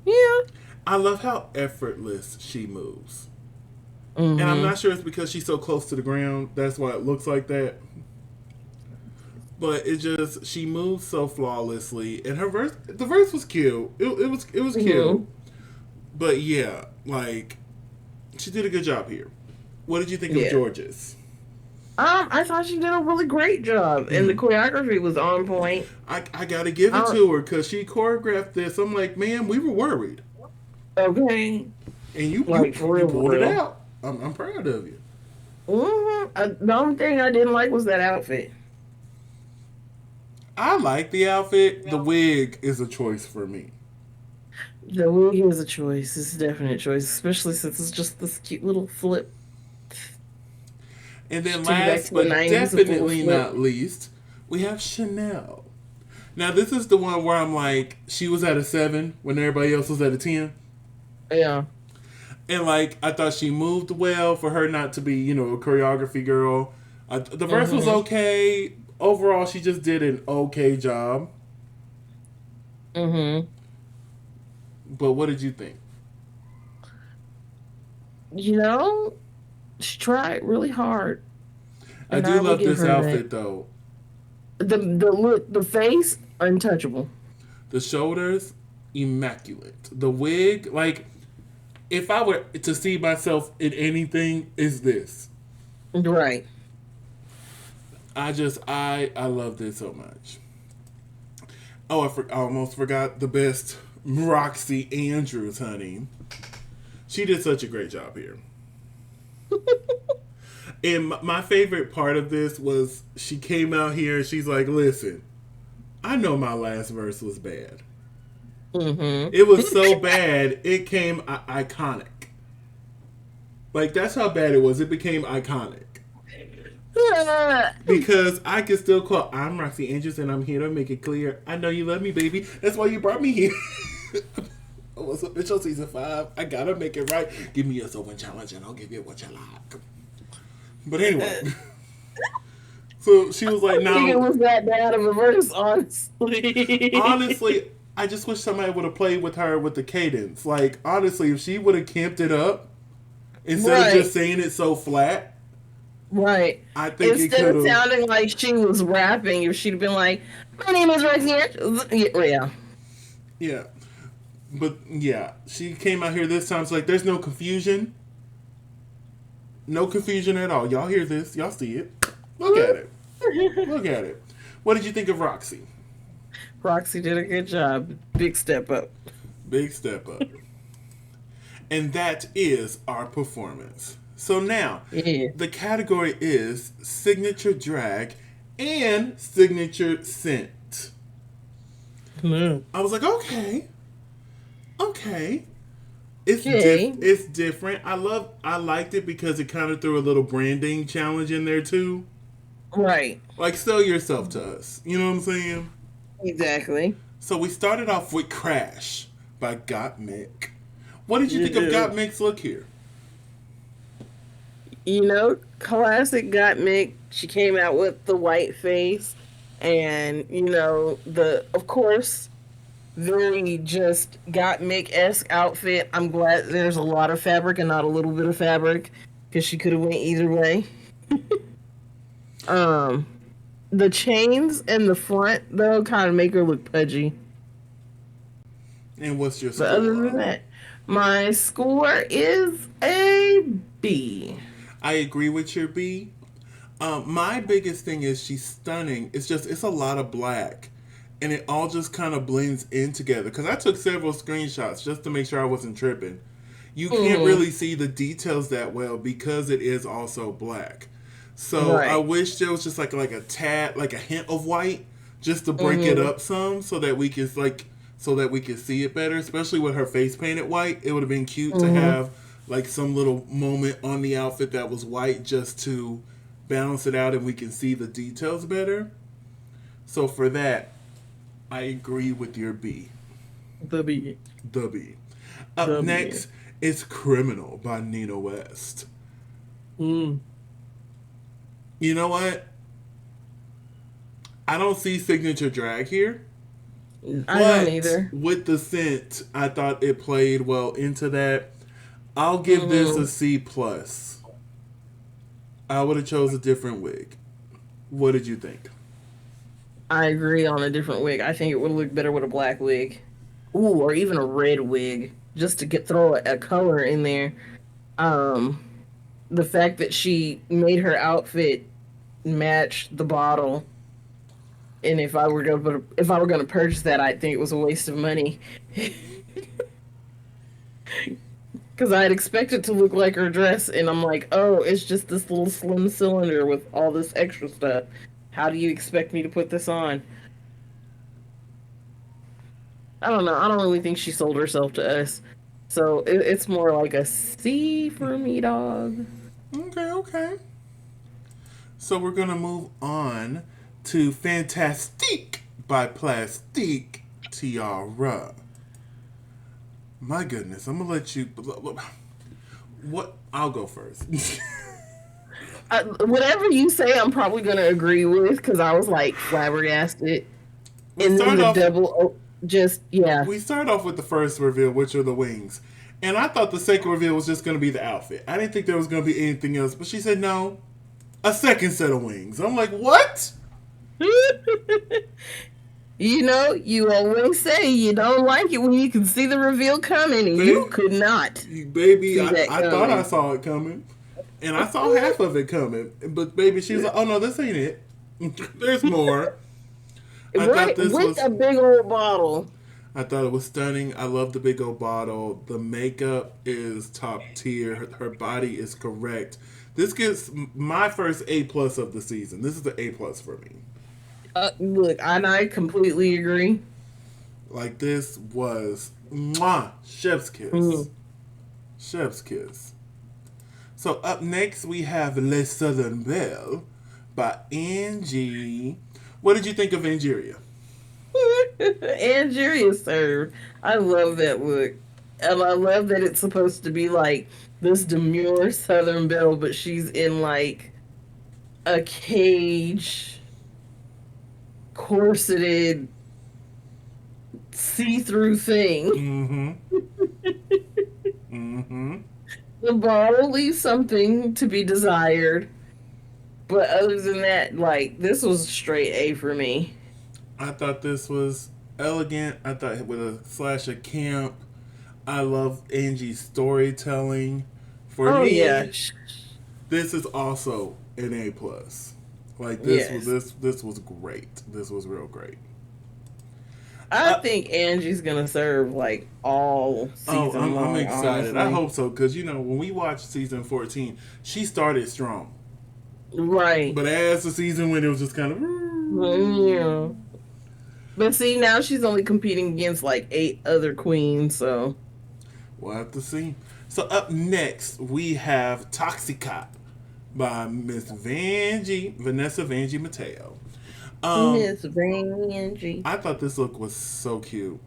yeah. I love how effortless she moves. And I'm Mm-hmm. not sure it's because she's so close to the ground. That's why it looks like that. But it just she moves so flawlessly, and the verse was cute. It was cute. Mm-hmm. But yeah, like she did a good job here. What did you think of Yeah. George's? I thought she did a really great job, and the Mm. choreography was on point. I gotta give it Uh, to her because she choreographed this. I'm like, man, we were worried, okay, and you you like for you real, for pulled it real. out. I'm proud of you. The only thing I didn't like was that outfit. I like the outfit. The wig is a choice for me. The wig is a choice. It's a definite choice, especially since it's just this cute little flip. And She then took it back last to the but 90s with a little definitely flip. not least, we have Chanel. Now this is the one where I'm like, she was at a 7 when everybody else was at a 10. Yeah. And like I thought she moved well for her not to be, a choreography girl. The verse was Mm-hmm. okay. Overall, she just did an okay job. Mm-hmm. But what did you think? You know, she tried really hard, I and do I will love give this her that. outfit though. The look, the face, untouchable. The shoulders, immaculate. The wig, like if I were to see myself in anything, is this. Right. I love this so much. Oh, I almost forgot the best Roxy Andrews, honey. She did such a great job here. And my favorite part of this was she came out here and she's like, "Listen, I know my last verse was bad. Mm-hmm. It was so bad it came iconic. Like that's how bad it was. It became iconic." Because I can still call. I'm Roxy Andrews, and I'm here to make it clear. I know you love me, baby. That's why you brought me here. What's up, Mitchell? Season 5. I gotta make it right. Give me a open challenge, and I'll give you what you like. But anyway, so she was like, think it "Now, was that bad of a verse, honestly. honestly, I just wish somebody would have played with her with the cadence. Like, honestly, if she would have camped it up instead of just Right, saying it so flat, right. I think it Instead could of have. sounding like she was rapping, if she'd been like, "My name is Roxy," yeah, Yeah, but yeah, she came out here this time. It's like there's no confusion. No confusion at all. Y'all hear this. Y'all see it. Look at it. Look at it. What did you think of Roxy? Roxy did a good job. Big step up. Big step up. And that is our performance. So now, Yeah. the category is signature drag and signature scent. Mm. I was like, okay. Okay. It's different. I liked it because it kind of threw a little branding challenge in there too. Right. Like sell yourself to us. You know what I'm saying? Exactly. So we started off with Crash by Gottmik. What did you think of You Gottmik's look here? classic got Mick. She came out with the white face, and the of course very just got Mick-esque outfit. I'm glad there's a lot of fabric and not a little bit of fabric because she could have went either way. Um, the chains and the front though kind of make her look pudgy. And what's your But other than score? that, my score is a B. I agree with your B. My biggest thing is she's stunning. It's a lot of black, and it all just kind of blends in together. Because I took several screenshots just to make sure I wasn't tripping. You can't Mm-hmm. really see the details that well because it is also black. So I Right. wish there was just like a tad, like a hint of white, just to break it Mm-hmm. up some, so that we could see it better. Especially with her face painted white, it would have been cute to Mm-hmm. have like some little moment on the outfit that was white just to balance it out and we can see the details better. So for that, I agree with your B. The B. The B. Up The B. next is Criminal by Nina West. Mm. You know what? I don't see signature drag here, I don't but either. with the scent, I thought it played well into that. I'll give this a Mm-hmm. C plus. I would have chose a different wig. What did you think? I agree on a different wig. I think it would look better with a black wig. Ooh, or even a red wig, just to get throw a color in there. Um, the fact that she made her outfit match the bottle, and if I were gonna purchase that, I think it was a waste of money because I had expected to look like her dress, and I'm like, oh, it's just this little slim cylinder with all this extra stuff. How do you expect me to put this on? I don't know. I don't really think she sold herself to us. So it's more like a C for me, dog. Okay, okay. So we're gonna move on to Fantastique by Plastique Tiara. My goodness, I'm gonna let you. What? I'll go first. Whatever you say, I'm probably going to agree with because I was like flabbergasted. we And then start the off. double, just, yeah. We start off with the first reveal, which are the wings, and I thought the second reveal was just gonna be the outfit. I didn't think there was gonna be anything else, but she said no, a second set of wings. I'm like, what? You know, you always say you don't like it when you can see the reveal coming, and you Baby, could not baby, see that I thought I coming. saw it coming. And I saw half of it coming. But baby, she was like, oh no, this ain't it. There's more. I thought Right, this with was a big old bottle. I thought it was stunning. I love the big old bottle. The makeup is top tier. Her body is correct. This gets my first A plus of the season. This is the A plus for me. Look, and I completely agree. Like this was mwah, chef's kiss. Mm. Chef's kiss. So up next we have Les Southern Belle by Angie. What did you think of Angeria? Angeria served. I love that look. And I love that it's supposed to be like this demure Southern Belle, but she's in like a cage, corseted, see through thing. Mm-hmm. Mm-hmm. The bottle leaves something to be desired. But other than that, like, this was straight A for me. I thought this was elegant. I thought with a slash of camp. I love Angie's storytelling. For Oh, yeah. me, this is also an A plus. Like Yes. this was great. This was real great. I Uh, think Angie's gonna serve like all oh, season I'm long, excited. I honestly. hope so because when we watched season 14, she started strong, Right. but as the season went, it was just kind of. Yeah. But see, now she's only competing against like eight other queens, so We'll have to see. So up next we have Toxicot by Miss Vanessa Vanjie Mateo. Um, Miss Angie. I thought this look was so cute.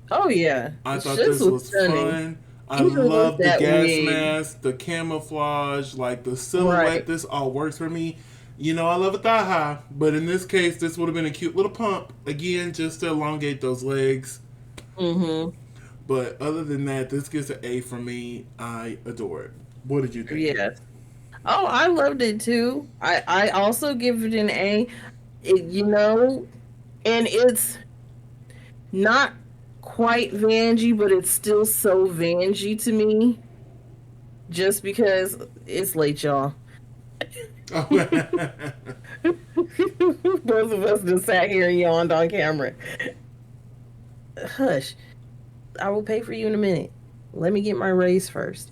Oh yeah. I thought This this was was stunning. fun. I Even with love the that gas wig. mask, the camouflage, like the silhouette. Right. This all works for me. I love a thigh high, but in this case, this would have been a cute little pump. Again, just to elongate those legs. Mm-hmm. But other than that, this gets an A from me. I adore it. What did you think? Yes. Oh, I loved it too. I also give it an A. And it's not quite Vanjie, but it's still so Vanjie to me, just because it's late, y'all. Oh. Both of us just sat here and yawned on camera. Hush. I will pay for you in a minute. Let me get my raise first.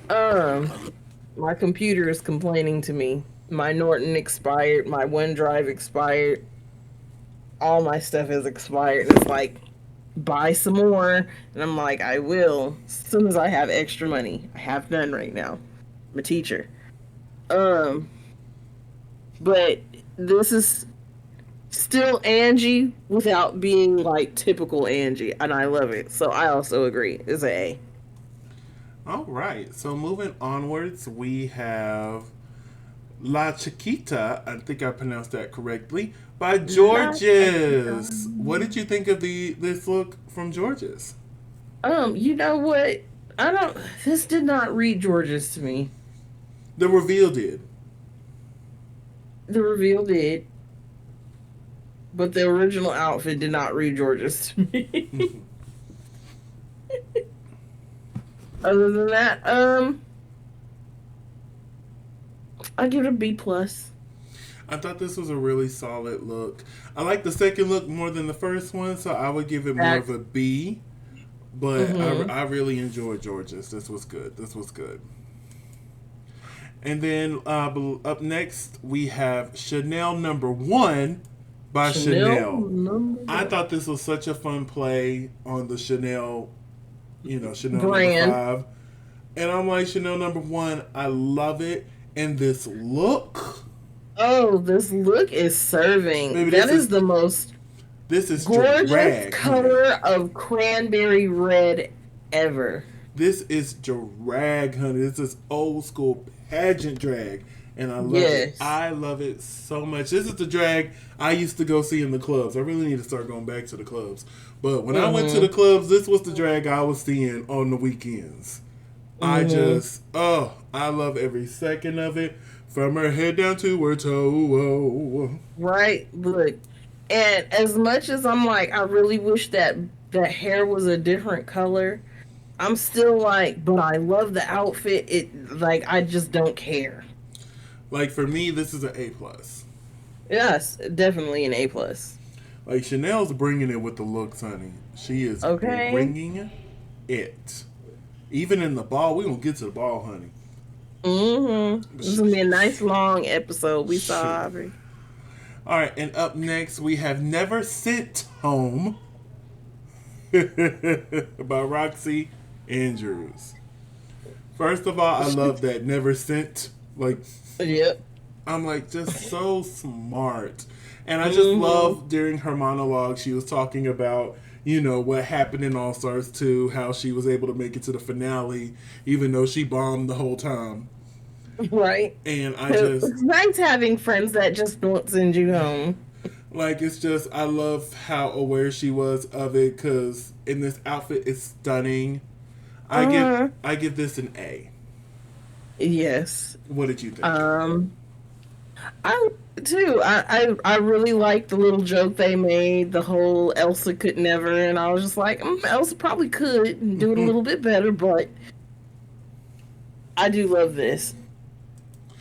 Um, my computer is complaining to me. My Norton expired. My OneDrive expired. All my stuff has expired. And it's like, buy some more. And I'm like, I will as soon as I have extra money. I have none right now. I'm a teacher. Um, but this is still Angie without being like typical Angie, and I love it. So I also agree. It's an A. All right. So moving onwards, we have La Chiquita. I think I pronounced that correctly. By La Georges. What did you think of the this look from Georges? You know what? I don't. This did not read George's to me. The reveal did. The reveal did, but the original outfit did not read George's to me. Other than that, I give it a B plus. I thought this was a really solid look. I like the second look more than the first one, so I would give it more of That. a B. But Mm-hmm. I really enjoyed Georges. This was good. This was good. And then up next, we have Chanel number one by Chanel Chanel. number I one. thought this was such a fun play on the Chanel, Chanel number Brand. five. And I'm like, Chanel number one, I love it. And this look, Oh, this look is serving. baby, That is the most this is gorgeous drag, honey. color of cranberry red ever. This is drag, honey. This is old school pageant drag. And I love it. Yes. I love it so much. This is the drag I used to go see in the clubs. I really need to start going back to the clubs. But when I went to the Mm-hmm. clubs, this was the drag I was seeing on the weekends. Mm-hmm. I love every second of it. From her head down to her toe. Right. Look. And as much as I'm like, I really wish that that hair was a different color. I'm still like, but I love the outfit. It like I just don't care. Like for me, this is an A plus. Yes, definitely an A plus. Like Chanel's bringing it with the looks, honey. She is Okay. bringing it. Even in the ball, we gonna get to the ball, honey. Mm-hmm. This is gonna be a nice long episode. We saw Shoot. Aubrey. All right, and up next we have "Never Sent Home" by Roxy Andrews. First of all, I love that "Never Sent." Like, Yep. I'm like just so smart, and I just Mm-hmm. love during her monologue she was talking about what happened in All Stars 2, how she was able to make it to the finale even though she bombed the whole time, Right. and I just It's nice having friends that just don't send you home. like it's just I love how aware she was of it because in this outfit it's stunning. I give Uh, I give this an A. yes. What did you think? Um, I too. I really liked the little joke they made. The whole Elsa could never, and I was just like, Elsa probably could and do it a little bit better, but I do love this.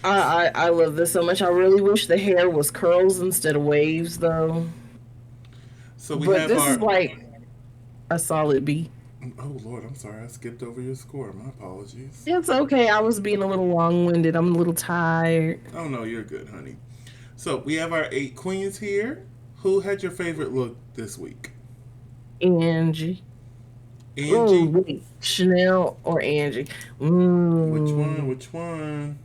I love this so much. I really wish the hair was curls instead of waves, though. So we But have this is our like a solid B. oh Lord, I'm sorry, I skipped over your score. My apologies. It's okay. I was being a little long winded. I'm a little tired. Oh no, you're good, honey. So we have our 8 queens here. Who had your favorite look this week? Angie. Oh, Angie. wait. Chanel or Angie? Which one? Mm. Which one?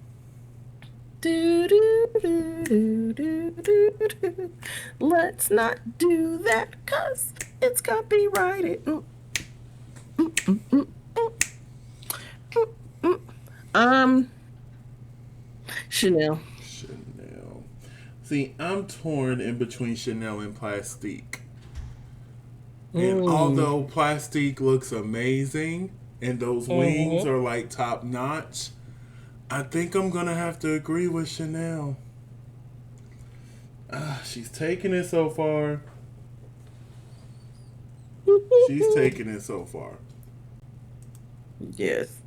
Do, do, do, do, do, do, do. Let's not do that because it's copyrighted. Mm, mm, mm, mm, mm, mm. Um, Chanel. Chanel. See, I'm torn in between Chanel and Plastique. And Mm. although Plastique looks amazing and those wings Mm-hmm. are like top notch, I think I'm gonna have to agree with Chanel. She's taking it so far. She's taking it so far. Yes.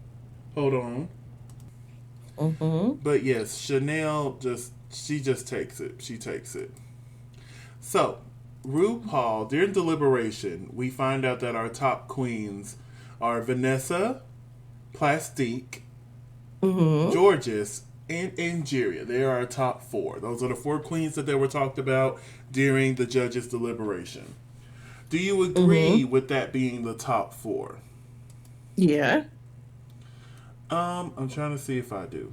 Hold on. Mm-hmm. But yes, Chanel just she just takes it. She takes it. So, RuPaul, during deliberation, we find out that our top queens are Vanessa, Plastique, Mm-hmm. Georges, and Angeria. They are our top four. Those are the four queens that they were talked about during the judges' deliberation. Do you agree Mm-hmm. with that being the top four? Yeah. I'm trying to see if I do.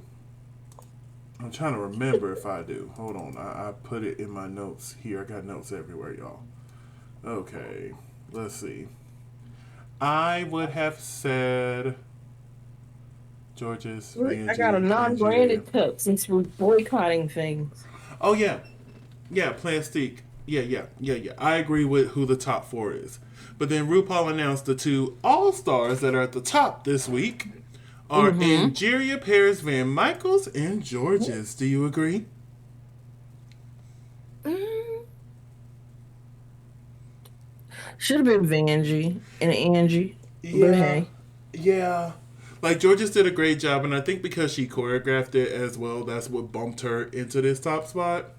I'm trying to remember if I do. Hold on. I put it in my notes here. I got notes everywhere, y'all. Okay. Let's see. I would have said Georges, Look, I got a Vanjie, Angeria. non-branded cup since we're boycotting things. Oh, yeah. Yeah, Plastique. Yeah. I agree with who the top four is. But then RuPaul announced the two All Stars that are at the top this week are Mm-hmm. Angeria Paris Van Michaels and Georges. Do you agree? Mm. Should have been Vanjie and Angie, but Yeah. hey, Yeah. Like Georges did a great job, and I think because she choreographed it as well, that's what bumped her into this top spot.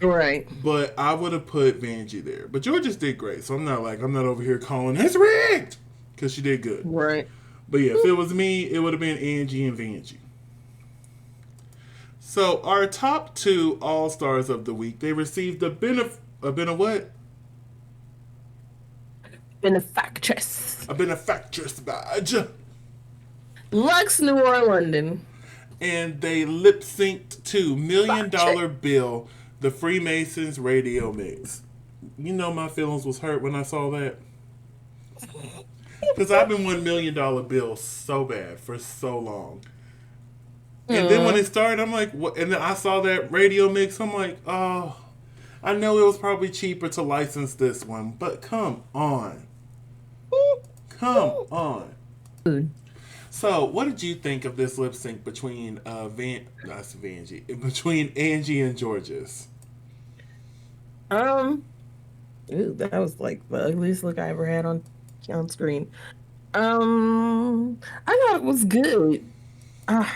right, But I would have put Vanjie there. But Georges did great, so I'm not over here calling it's rigged because she did good. right. But yeah, if it was me, it would have been Angie and Vanjie. So our top two All Stars of the week, they received a what? Benefactress. A benefactress badge, Lux, New or London. and they lip synced to Million Factory. Dollar Bill, the Freemasons radio mix. You know my feelings was hurt when I saw that. Because I've been wanting $1 million bill so bad for so long. And then when it Mm. started, I'm like, what? And then I saw that radio mix. I'm like, oh, I know it was probably cheaper to license this one, but come on. Come on. So, what did you think of this lip sync between that's Vanjie, between Angie and Georges? Um, ooh, that was like the ugliest look I ever had on screen. I thought it was good. Uh,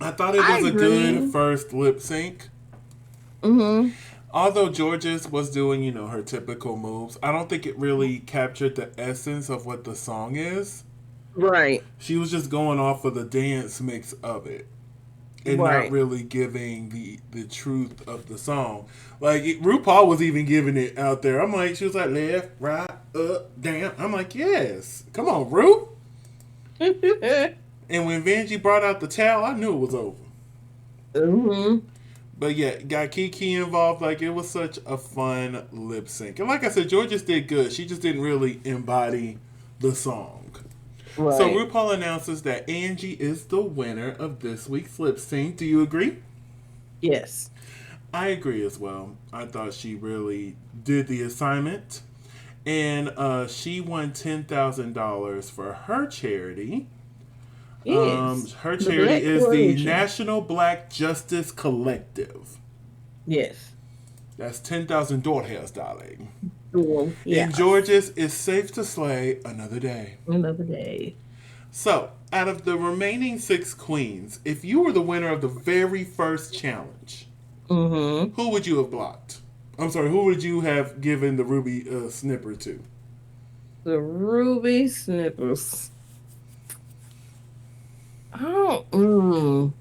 I thought it I was a good agree. first lip sync. Mm-hmm. Although Georges was doing, her typical moves, I don't think it really captured the essence of what the song is. Right, She was just going off of the dance mix of it and not right. really giving the truth of the song. Like RuPaul was even giving it out there. I'm like, she was like left, right, up, down. I'm like, yes, come on, Ru. And when Vanjie brought out the towel, I knew it was over. Mm-hmm. But yeah, got Kiki involved. Like it was such a fun lip sync. And like I said, Georgia did good. She just didn't really embody the song. So Right. RuPaul announces that Angie is the winner of this week's lip sync. Do you agree? Yes. I agree as well. I thought she really did the assignment. And she won $10,000 for her charity. Yes. Her The charity Black is the Coalition. National Black Justice Collective. Yes. That's $10,000, darling. Well, In yes. Georges, it's safe to slay another day. Another day. So, out of the remaining six queens, if you were the winner of the very first challenge, Mm-hmm. who would you have blocked? I'm sorry, who would you have given the ruby snipper to? The Ruby Snippers. Oh,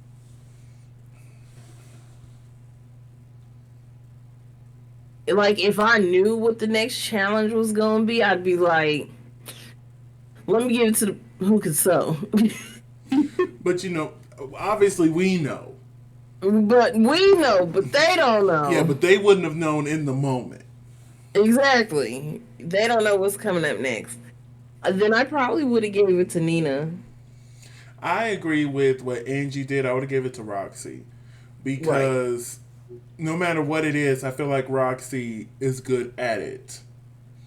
like if I knew what the next challenge was gonna be, I'd be like, let me give it to the who could sew. But obviously we know. But we know, but they don't Yeah, know. but they wouldn't have known in the moment. Exactly. They don't know what's coming up next. Then I probably would have gave it to Nina. I agree with what Angie did. I would have given it to Roxy Right. because no matter what it is, I feel like Roxy is good at it.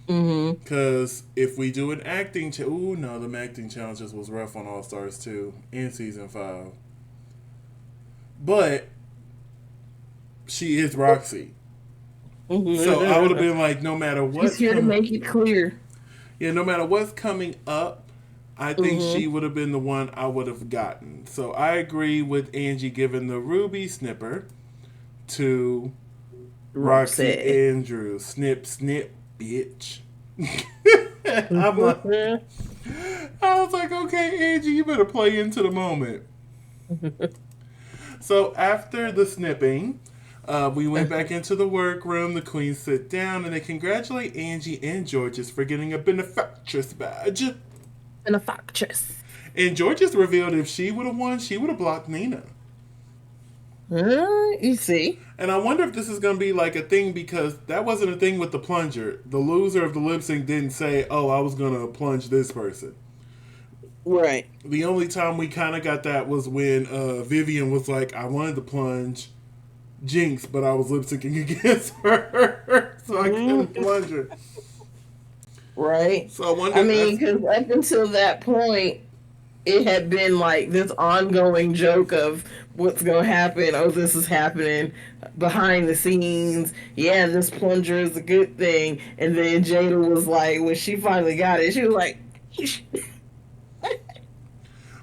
Mm-hmm. Because if we do an acting, ooh no, the acting challenges was rough on All Stars 2 in season 5. But she is Roxy. So I would have been like, no matter She's what's here to coming, make it clear. yeah, no matter what's coming up, I think she Mm-hmm. would have been the one I would have gotten. So I agree with Angie giving the Ruby snipper to Roxy Roxy. Andrews. Snip, snip, bitch. I'm like, I was like, okay, Angie, you better play into the moment. So after the snipping, we went back into the workroom. The queens sit down and they congratulate Angie and Georges for getting a benefactress badge. And a factress. And Georges revealed if she would have won, she would have blocked Nina. You see? And I wonder if this is going to be like a thing because that wasn't a thing with the plunger. The loser of the lip sync didn't say, oh, I was going to plunge this person. Right. The only time we kind of got that was when Vivian was like, I wanted to plunge Jinx, but I was lip syncing against her. So I couldn't plunge her. Right. So I wonder I if mean, that's. because up until that point, it had been like this ongoing joke of what's going to happen. Oh, this is happening behind the scenes. Yeah, this plunger is a good thing. And then Jada was like, when she finally got it, she was like,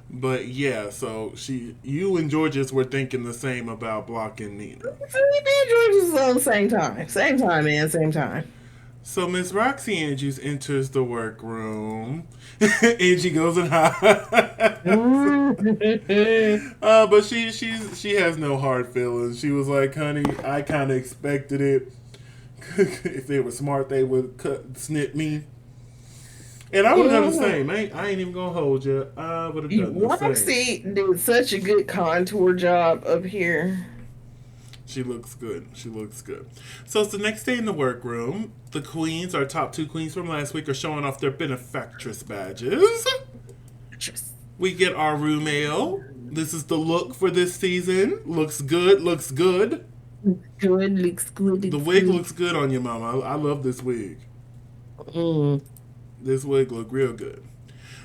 But yeah, so you and Georges were thinking the same about blocking Nina. so we did George's on the same time. Same time, man. Same time. So Miss Roxy Andrews enters the workroom. Angie goes and hides. But she has no hard feelings. She was like, "Honey, I kind of expected it. If they were smart, they would snip me." And I would have done the same. I ain't even gonna hold you. I would have done the same. Roxy did such a good contour job up here. She looks good. She looks good. So it's the next day in the workroom. The queens, our top 2 queens from last week, are showing off their benefactress badges. We get our room mail. This is the look for this season. Looks good. Looks good. Good, looks good. The wig looks good on you, mama. I love this wig. This wig look real good.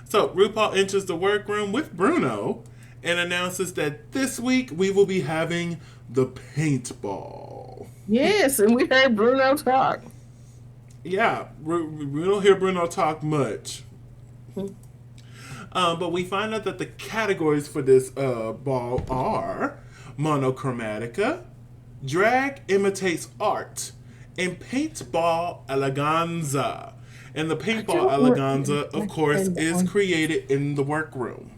So RuPaul enters the workroom with Bruno and announces that this week we will be having the paintball. Yes, and we heard Bruno talk. Yeah, we don't hear Bruno talk much. But we find out that the categories for this ball are monochromatica, drag imitates art, and paintball eleganza. And the paintball eleganza, of course, is created in the workroom.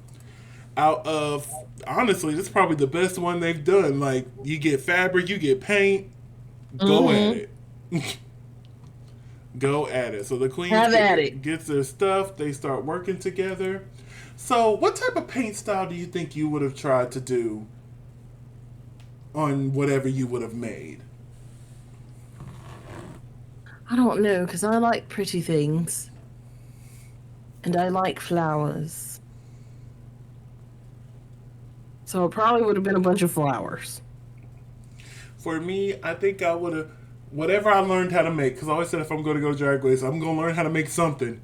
Out of, honestly, this is probably the best one they've done. Like, you get fabric, you get paint, go at it. Go at it. So the queen gets their stuff, they start working together. So, what type of paint style do you think you would have tried to do on whatever you would have made? I don't know, because I like pretty things. And I like flowers. So it probably would have been a bunch of flowers. For me, I think I would have, whatever I learned how to make, because I always said if I'm going to go to Drag Race, I'm going to learn how to make something.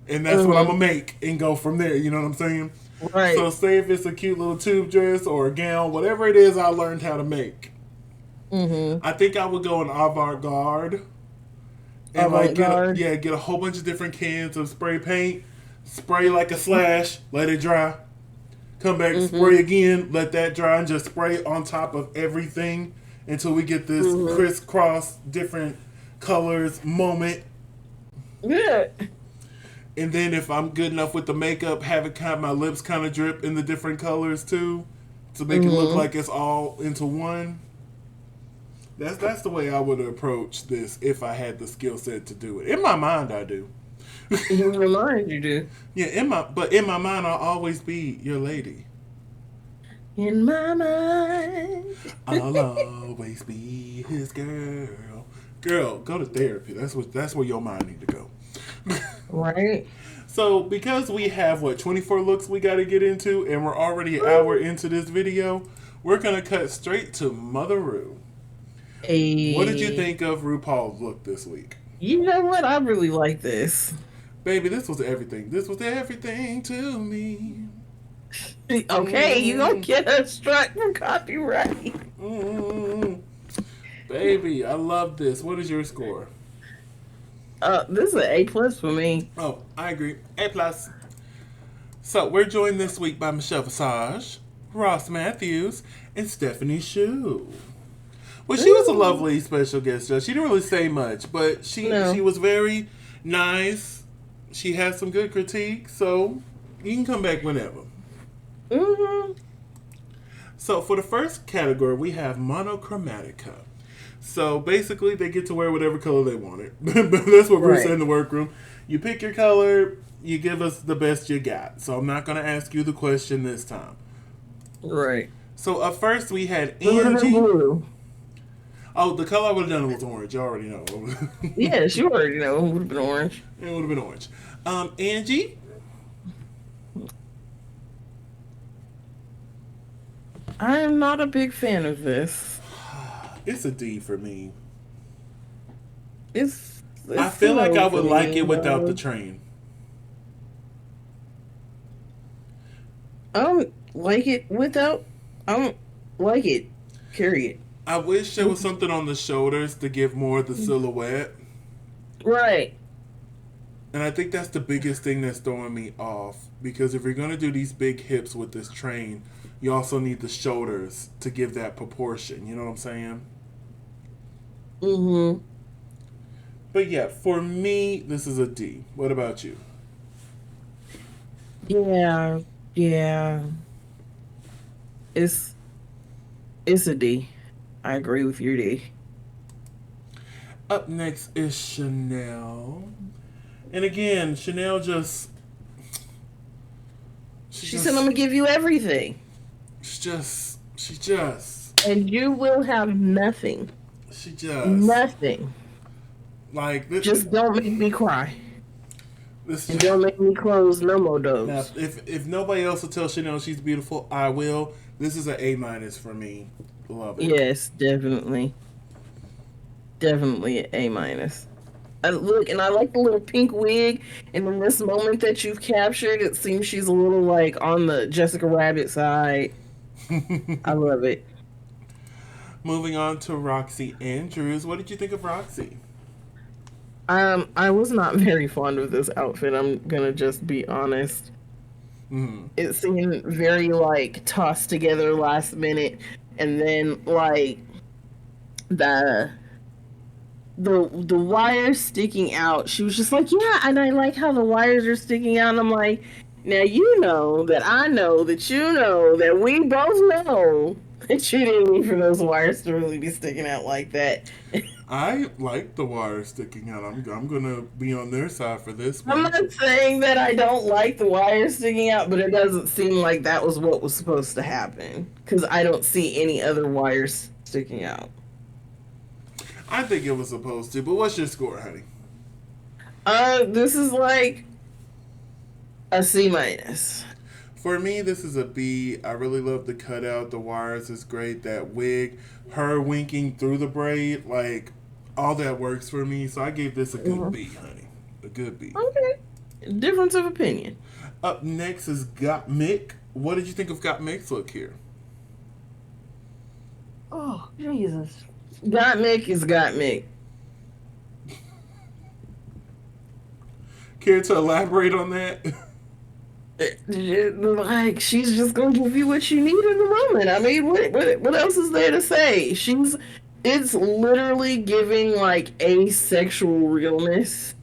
And that's what I'm going to make and go from there. You know what I'm saying? Right. So say if it's a cute little tube dress or a gown, whatever it is I learned how to make. I think I would go in avant-garde. And like get a whole bunch of different cans of spray paint, spray like a slash, let it dry. Come back, spray again, let that dry, and just spray on top of everything until we get this crisscross, different colors moment. Yeah. And then if I'm good enough with the makeup, have it kind of, my lips kind of drip in the different colors too, to make it look like it's all into one. That's the way I would approach this if I had the skill set to do it. In my mind, I do. In your mind, you do. Yeah, in my mind, I'll always be your lady. In my mind, I'll always be his girl. Girl, go to therapy. That's where your mind need to go. Right. So because we have 24 looks we got to get into, and we're already an hour into this video, we're gonna cut straight to Mother Ru. What did you think of RuPaul's look this week? You know what? I really like this. Baby, this was everything. This was everything to me. Okay, you gonna Mm, get a strike for copyright. mm. Baby, I love this. What is your score? This is an A+ for me. Oh, I agree. A plus. So we're joined this week by Michelle Visage, Ross Matthews, and Stephanie Shu. Well, she was a Ooh, lovely special guest judge. She didn't really say much, but she no. was very nice. She had some good critiques, so you can come back whenever. Hmm. So for the first category, we have monochromatica. So basically, they get to wear whatever color they wanted. That's what Bruce said Right. in the workroom. You pick your color, you give us the best you got. So I'm not going to ask you the question this time. Right. So up first, we had It would have been Angie. blue. Oh, the color I would have done was orange. You already know. Yes, you already know. It would have been orange. It would have been orange. Angie, I am not a big fan of this. it's a D for me. I It's feel like I no for would like me. it without the No. train. I don't like it without. I don't like it. Period. I wish there was something on the shoulders to give more of the silhouette. Right. And I think that's the biggest thing that's throwing me off. Because if you're going to do these big hips with this train, you also need the shoulders to give that proportion. You know what I'm saying? Mm-hmm. But yeah, for me, this is a D. What about you? Yeah. Yeah. It's it's a D. I agree with your D. Up next is Chanel. And again, Chanel just. She She said, "I'm just. gonna give you everything, She just. She just. and you will have nothing. She just. Nothing. Like, this. Just don't make me cry, This and don't make me close no more now, doors." if nobody else will tell Chanel she's beautiful, I will. This is an A minus for me. Love it. Yes, definitely, definitely an A-. Look, and I like the little pink wig. And in this moment that you've captured, it seems she's a little like on the Jessica Rabbit side. I love it. Moving on to Roxy Andrews. What did you think of Roxy? I was not very fond of this outfit. I'm gonna just be honest. Mm-hmm. It seemed very like tossed together last minute, and then like the the wires sticking out. She was just like, yeah, and I like how the wires are sticking out. And I'm like, now you know that I know that you know that we both know that you didn't need for those wires to really be sticking out like that. I like the wire sticking out. I'm gonna be on their side for this I'm one. not saying that I don't like the wires sticking out, but it doesn't seem like that was what was supposed to happen because I don't see any other wires sticking out. I think it was supposed to, but what's your score, honey? This is like a C-. For me, this is a B. I really love the cutout. The wires is great. That wig, her winking through the braid, like all that works for me. So I gave this a good Mhm. B, honey. A good B. Okay. Difference of opinion. Up next is Got Mick. What did you think of Got Mick's look here? Oh, Jesus. Gottmik is Gottmik. Care to elaborate on that? Like, she's just gonna give you what you need in the moment. I mean, what else is there to say? It's literally giving like asexual realness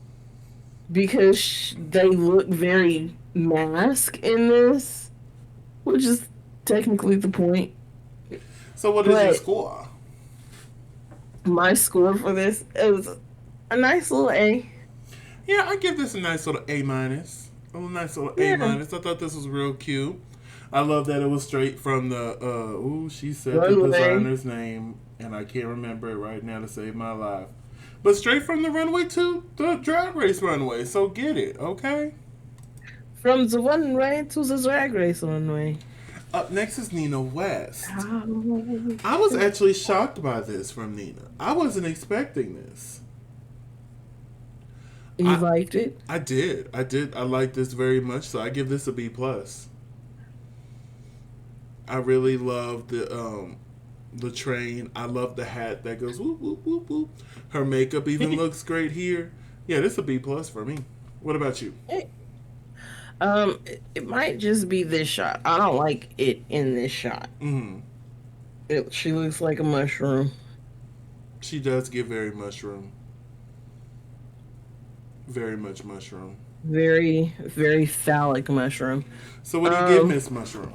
because they look very mask in this, which is technically the point. So what is your But score? my score for this is a nice little A. Yeah, I give this a nice little A minus. A nice little A Yeah, minus. I thought this was real cute. I love that it was straight from the she said the runway. designer's name and I can't remember it right now to save my life. But straight from the runway to the drag race runway. So get it, okay? From the runway to the drag race runway. Up next is Nina West. Oh. I was actually shocked by this from Nina. I wasn't expecting this. You I liked it? I did. I did. I like this very much, so I give this a B plus. I really love the train. I love the hat that goes whoop whoop whoop whoop. Her makeup even looks great here. Yeah, this is a B plus for me. What about you? It might just be this shot. I don't like it in this shot. Mm. She looks like a mushroom. She does give very mushroom. Very much mushroom. Very, very phallic mushroom. So what do you give Um, Miss Mushroom?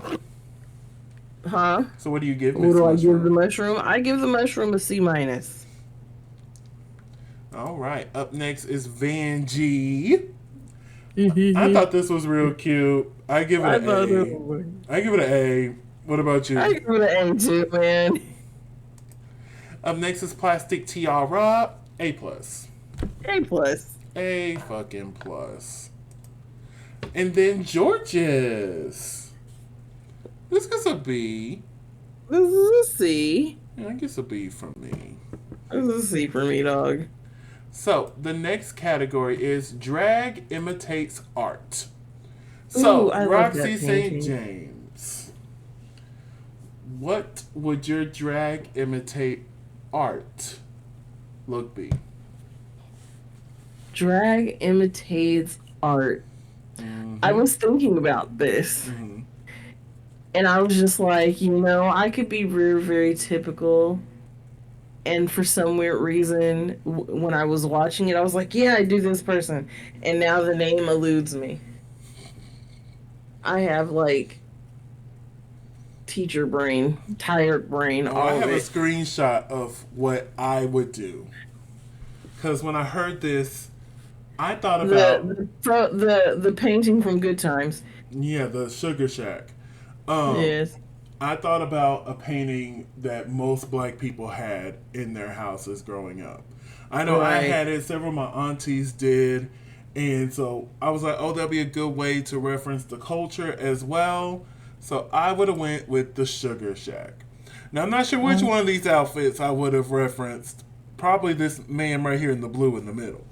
huh? So what do you give What Miss do I give the Mushroom? mushroom? I give the mushroom a C minus. All right. Up next is Van G. I I thought this was real cute. I give it an thought it A. was. I give it an A. What about I you? give it an A too, man. Up next is Plastic Tiara. A plus. A plus. A fucking plus. And then Georges. This gets a B. This is a C. Yeah, I guess a B from me. This is a C for me, dog. So the next category is drag imitates art. Ooh, So I love Roxy that St. painting. James, what would your drag imitate art look be? Drag imitates art. I Mm-hmm. was thinking about this, Mm-hmm. and I was just like, I could be very, very typical. And for some weird reason, when I was watching it, I was like, yeah, I do this person. And now the name eludes me. I have like teacher brain, tired brain, Oh, I all of have a it. screenshot of what I would do. Because when I heard this, I thought about, The painting from Good Times. yeah, the Sugar Shack. Um, Yes. I thought about a painting that most black people had in their houses growing up. I know I Right. had it, several of my aunties did, and so I was like, oh, that'd be a good way to reference the culture as well. So I would have went with the Sugar Shack. Now I'm not sure which one of these outfits I would have referenced. Probably this man right here in the blue in the middle.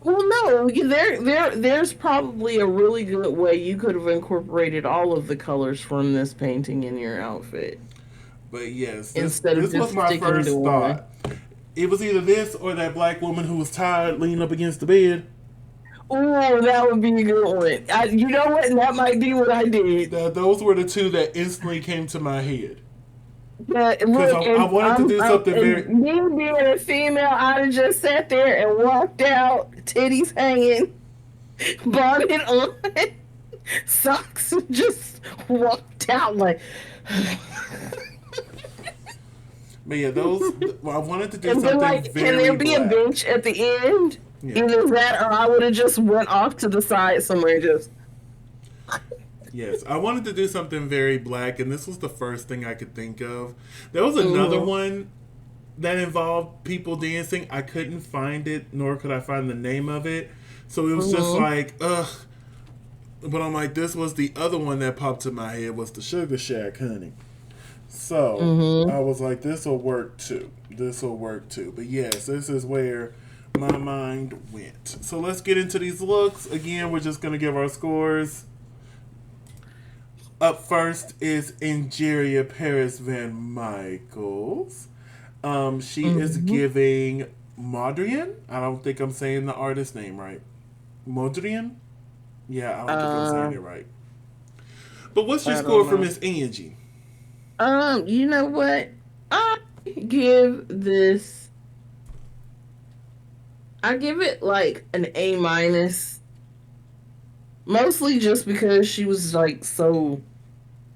Well, no, there's probably a really good way you could have incorporated all of the colors from this painting in your outfit But yes, this instead of this was just my sticking to first one. thought. It was either this or that black woman who was tired leaning up against the bed. Oh, that would be a good one. You know what? That might be what I did. Those were the two that instantly came to my head. Yeah, Because look, I and wanted to do something and very. me being a female, I'd have just sat there and walked out, titties hanging, bonnet on, socks, just walked out like. But yeah, those. I wanted to do And then, something like, can there very be a black. bench at the end? Yeah. Either that, or I would have just went off to the side somewhere. Just Yes, I wanted to do something very black, and this was the first thing I could think of. There was another mm-hmm. one that involved people dancing. I couldn't find it, nor could I find the name of it. So it was just Mm-hmm. like, ugh. But I'm like, this was the other one that popped in my head was the Sugar Shack, honey. So Mm-hmm. I was like, this will work too. This will work too. But yes, this is where my mind went. So let's get into these looks. Again, we're just going to give our scores. Up first is Ingeria Paris Van Michaels. She is Mm-hmm. giving Modrian. I don't think I'm saying the artist name right. Modrian? Yeah, I don't think I'm saying Uh, it right. But what's your I score don't for know. Miss Angie? You know what? I give this. I give it like an A minus, mostly just because she was like so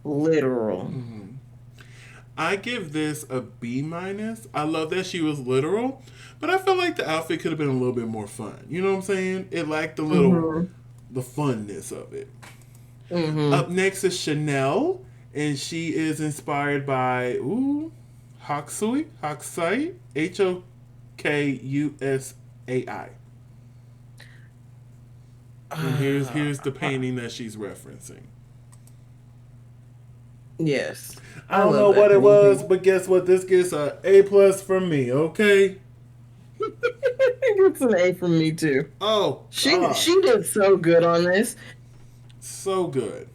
literal. Mm-hmm. I give this a B minus. I love that she was literal, but I feel like the outfit could have been a little bit more fun. You know what I'm saying? It lacked Mm-hmm. the funness of it. Mm-hmm. Up next is Chanel, and she is inspired by Hokusai, Hokusai. And here's the painting that she's referencing. Yes, I I don't know love what that it was, painting. but guess what? This gets a A plus from me. Okay. It's an A from me too. Oh She God, did so good on this. so good.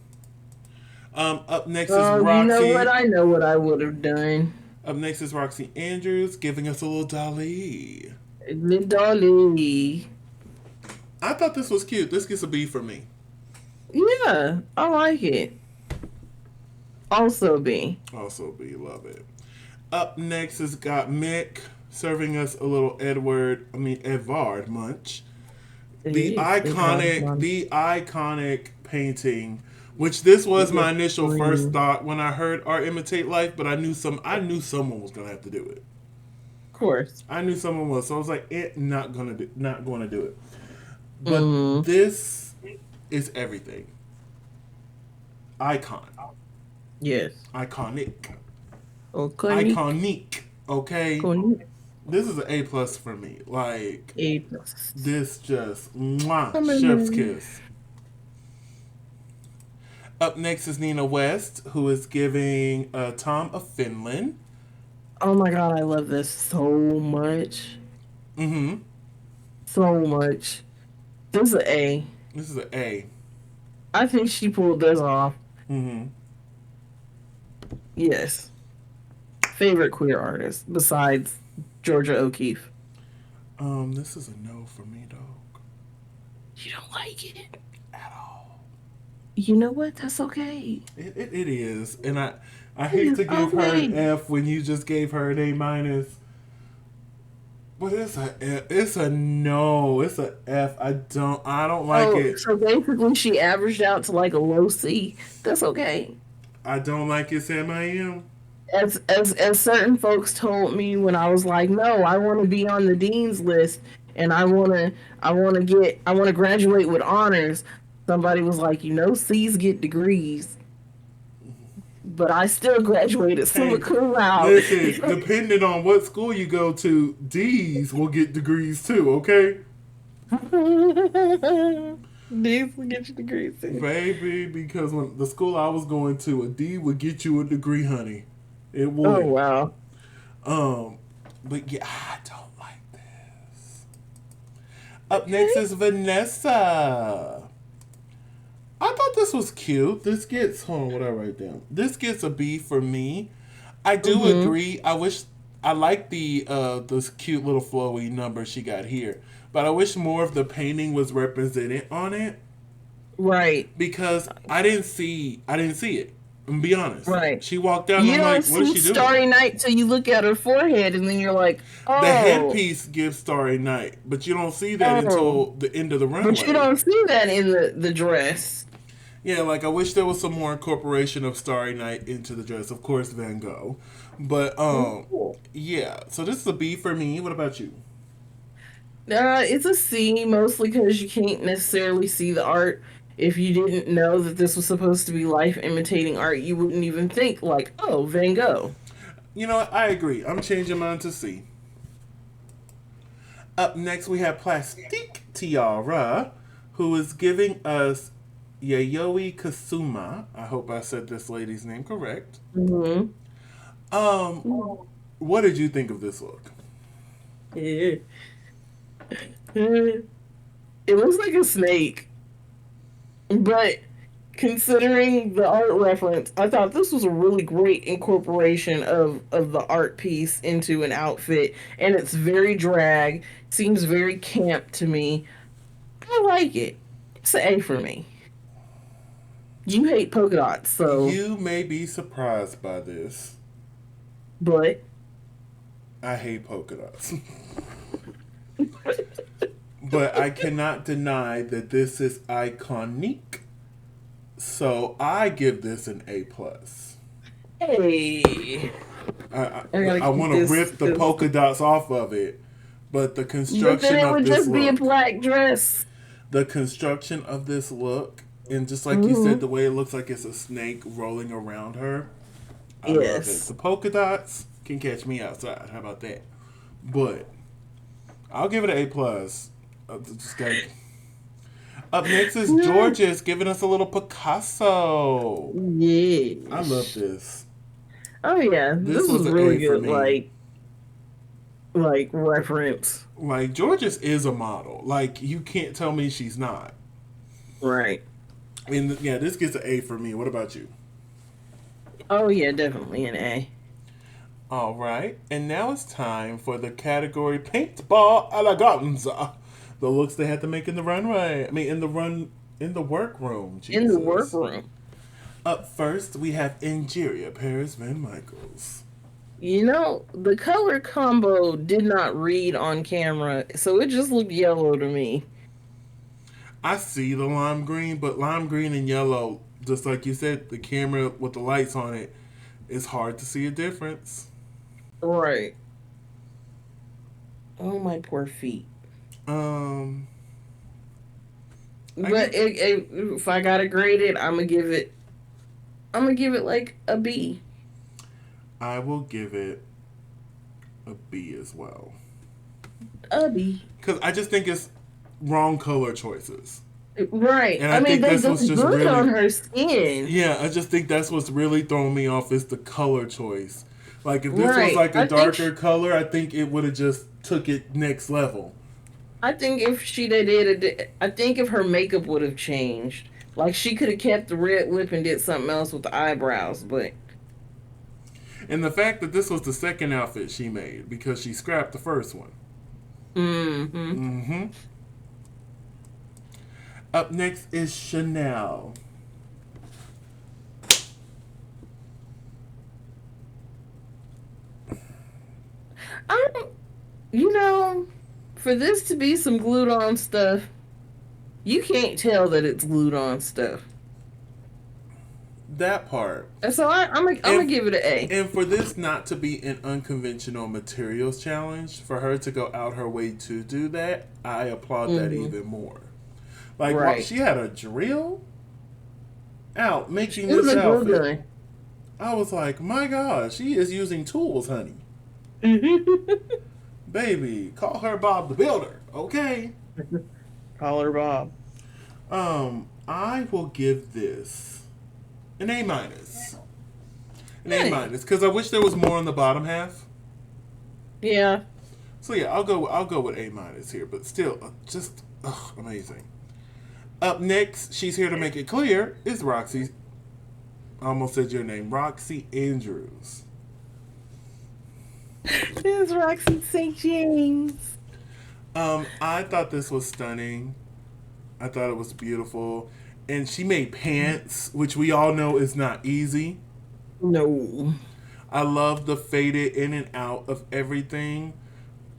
Up next is Oh, you know what? Roxy. I know what I would have done. Up next is Roxy Andrews giving us a little Dolly. Dolly. I thought this was cute. This gets a B for me. Yeah, I like it. Also B. Also B, love it. Up next is got Mick serving us a little Edvard Munch. It is. It was one. The iconic painting, which this was my Yes, initial first green. thought when I heard Art Imitate Life, but I knew someone was gonna have to do it. Of course. I knew someone was, so I was like, not gonna do it. But Mm. this is everything. Icon, Yes. iconic, Iconic. iconic. Okay, Iconic. this is an A plus for me. Like A plus. this, just mwah, Come chef's on. kiss. Up next is Nina West, who is giving Tom of Finland. Oh my god, I love this so much. Mm-hmm. So much. This is an A. This is an A. I think she pulled this off. Mm-hmm. Yes. Favorite queer artist besides Georgia O'Keeffe. This is a no for me, dog. You don't like it. At all. You know what? That's okay. It is, and I It hate is to give her an okay. F when you just gave her an A minus. But it's a no. It's a F. I don't like Oh, it. so basically she averaged out to like a low C. That's okay. I don't like it, Sam. I am. As certain folks told me when I was like, no, I want to be on the dean's list and I want to graduate with honors. Somebody was like, you know, C's get degrees, but I still graduated summa Hey, cum laude. listen. Depending on what school you go to, D's will get degrees too. Okay, These will get you degrees too. baby. Because when the school I was going to, a D would get you a degree, honey. It Oh would. wow. Um, but yeah, I don't like this. Up next Okay. is Vanessa. I thought this was cute. This gets, hold on, what I write down. This gets a B for me. I do Mm-hmm. agree. I like the this cute little flowy number she got here, but I wish more of the painting was represented on it Right. because I didn't see it. And be honest, Right. she walked out and You I'm don't like, what is see she doing? Starry Night till you look at her forehead, and then you're like, The oh, headpiece gives Starry Night, but you don't see that oh. until the end of the But you runway. don't see that in the dress. Yeah, like I wish there was some more incorporation of Starry Night into the dress. Of course, Van Gogh, but Cool. yeah. So this is a B for me. What about you? It's a C, mostly because you can't necessarily see the art. If you didn't know that this was supposed to be life imitating art, you wouldn't even think like, oh, Van Gogh. You know what? I agree. I'm changing mine to C. Up next, we have Plastique Tiara, who is giving us Yayoi Kasuma. I hope I said this lady's name correct. Hmm. Um, what did you think of this look? Yeah. It looks like a snake, but considering the art reference, I thought this was a really great incorporation of the art piece into an outfit, and it's very drag, seems very camp to me. I like it. It's an A for me. You hate polka dots, so You may be surprised by this. but I hate polka dots. But I cannot deny that this is iconic. So I give this an A plus. hey, I I gotta I keep want to this rip the because polka dots off of it, but but then it would just be a black dress. the construction of this look, and just like you said, Hmm. the way it looks like it's a snake rolling around her, I love it. Yes. The polka dots can catch me outside. How about that? But I'll give it an A plus. Just got Up next is Yeah. Georges giving us a little Picasso. I love Yes. this. Oh yeah, This this was was an really A for good. me. Like like reference. Like Georges is a model. Like you can't tell me she's not. Right. And yeah, this gets an A for me. What about you? Oh yeah, definitely an A. All right, and now it's time for the category paintball eleganza. The looks they had to make in the runway. I mean, in the workroom. In the Jesus. workroom. Up first, we have Ingeria Paris Van Michaels. You know, the color combo did not read on camera, so it just looked yellow to me. I see the lime green, but lime green and yellow, just like you said, the camera with the lights on it, it's hard to see a difference. Right. Oh, my poor feet. Um, I But give if I gotta grade it, I'm gonna give it like a B. I will give it a B as well. A B. Because I just think it's wrong color choices. Right. And I I mean, think they that's look what's just good really, on her skin. yeah, I just think that's what's really throwing me off is the color choice. Like if this was Right. like a darker color, I think it would have just took it next level. I think if she did it, I think if her makeup would have changed, like she could have kept the red lip and did something else with the eyebrows. But And the fact that this was the second outfit she made because she scrapped the first one. mm-hmm. Mm-hmm. Up next is Chanel. I, you know, for this to be some glued on stuff, you can't tell that it's glued on stuff. That part. And so I'm gonna give it an A. And for this not to be an unconventional materials challenge, for her to go out her way to do that, I applaud that even more. Like, Right. she had a drill out making It was this a glue outfit. gun. I was like, my God, she is using tools, honey. Baby, call her Bob the Builder, okay? Call her Bob. I will give this an A minus. An A Hey. minus, because I wish there was more on the bottom half. Yeah. So yeah, I'll go with A minus here, but still, just amazing. Up next, she's here to make it clear, is Roxy. I almost said your name, Roxy Andrews. This is Roxy St. James. I thought this was stunning. I thought it was beautiful, and she made pants, which we all know is not easy. No. I love the faded in and out of everything.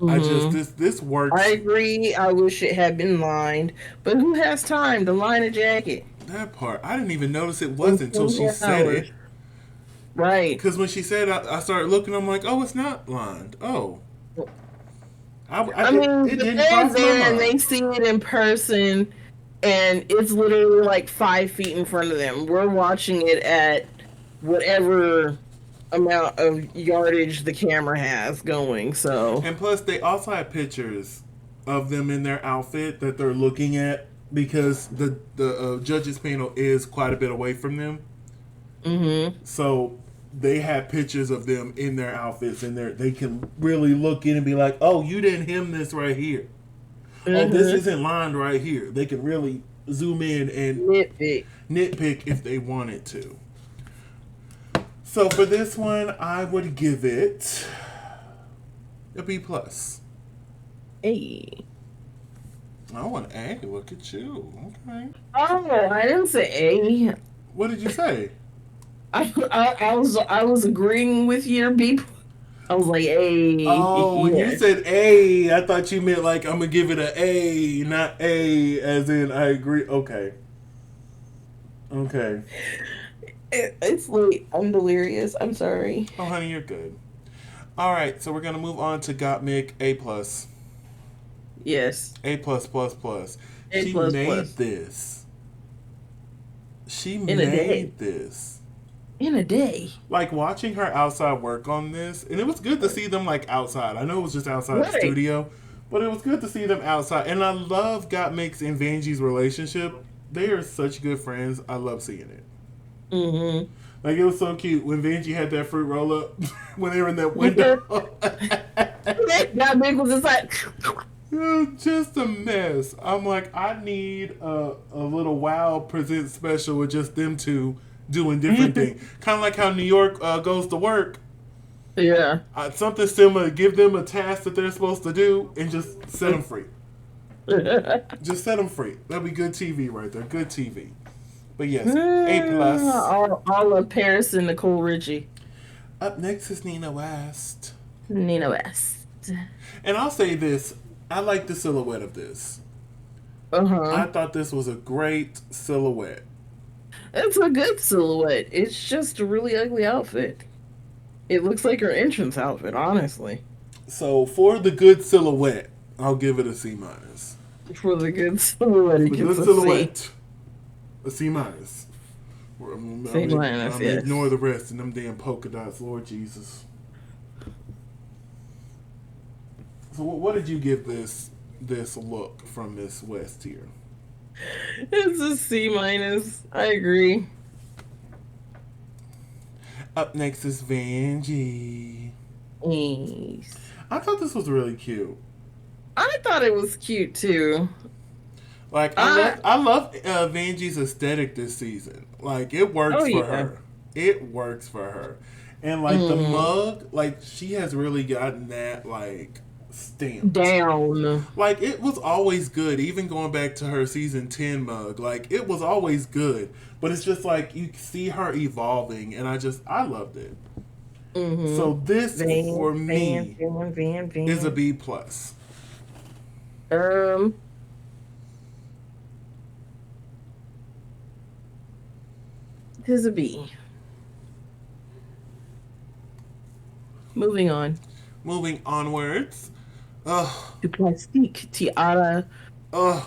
I just this works. I agree. I wish it had been lined, but who has time to line a jacket? That part, I didn't even notice it wasn't until she said it. Right. Because when she said, I started looking. I'm like, oh, it's not lined. Oh, I mean, it but didn't they're cross my there and mind. they see it in person, and it's literally like 5 feet in front of them. We're watching it at whatever amount of yardage the camera has going. So, And plus, they also had pictures of them in their outfit that they're looking at because the judges panel is quite a bit away from them. So they have pictures of them in their outfits, and they can really look in and be like, "Oh, you didn't hem this right here. Oh, this isn't lined right here." They can really zoom in and nitpick if they wanted to. So for this one, I would give it a B plus. hey. Oh, an A. Look at you. Okay. Oh, I didn't say A. What did you say? I was agreeing with your B. I was like A. Oh, when you Yeah. said A, I thought you meant like I'm gonna give it an A, not A as in I agree. Okay. Okay. It's late. I'm delirious. I'm sorry. Oh, honey, you're good. All right, so we're gonna move on to Gottmik A plus. Yes. A plus plus plus. A She plus made plus. this. She In a day. made this. In a day. Like watching her outside work on this, and it was good to see them like outside. I know it was just outside the Right. studio, but it was good to see them outside. And I love Gottmik's and Vanjie's relationship. They are such good friends. I love seeing it. Like it was so cute when Vanjie had that fruit roll up when they were in that window. That big was just like, Just a mess. I'm like, I need a little Wow present special with just them two doing different things. Kind of like how New York goes to work. yeah. Something similar. Give them a task that they're supposed to do and just set them free. Just set them free. That'll be good TV right there. Good TV. But yes, A plus. all of Paris and Nicole Richie. Up next is Nina West. Nina West. And I'll say this. I like the silhouette of this. Uh-huh. I thought this was a great silhouette. It's a good silhouette. It's just a really ugly outfit. It looks like her entrance outfit, honestly. So for the good silhouette, I'll give it a C minus. For the good silhouette, it The gets good a silhouette, a C minus. C minus, I'm yes. ignore the rest and them damn polka dots, Lord Jesus. So what did you give this look from Miss West here? It's a C minus. I agree. Up next is Vanjie. Yes. I thought this was really cute. I thought it was cute too. Like I love Vanjie's aesthetic this season. Like it works for her. It works for her. And like the mug, like she has really gotten that like stamp down. Like it was always good, even going back to her season 10 mug. Like it was always good, but it's just like you see her evolving, and I loved it. So this for me is a B plus. Tis a B. Moving on. Moving onwards. To Plastique Tiara. Ugh.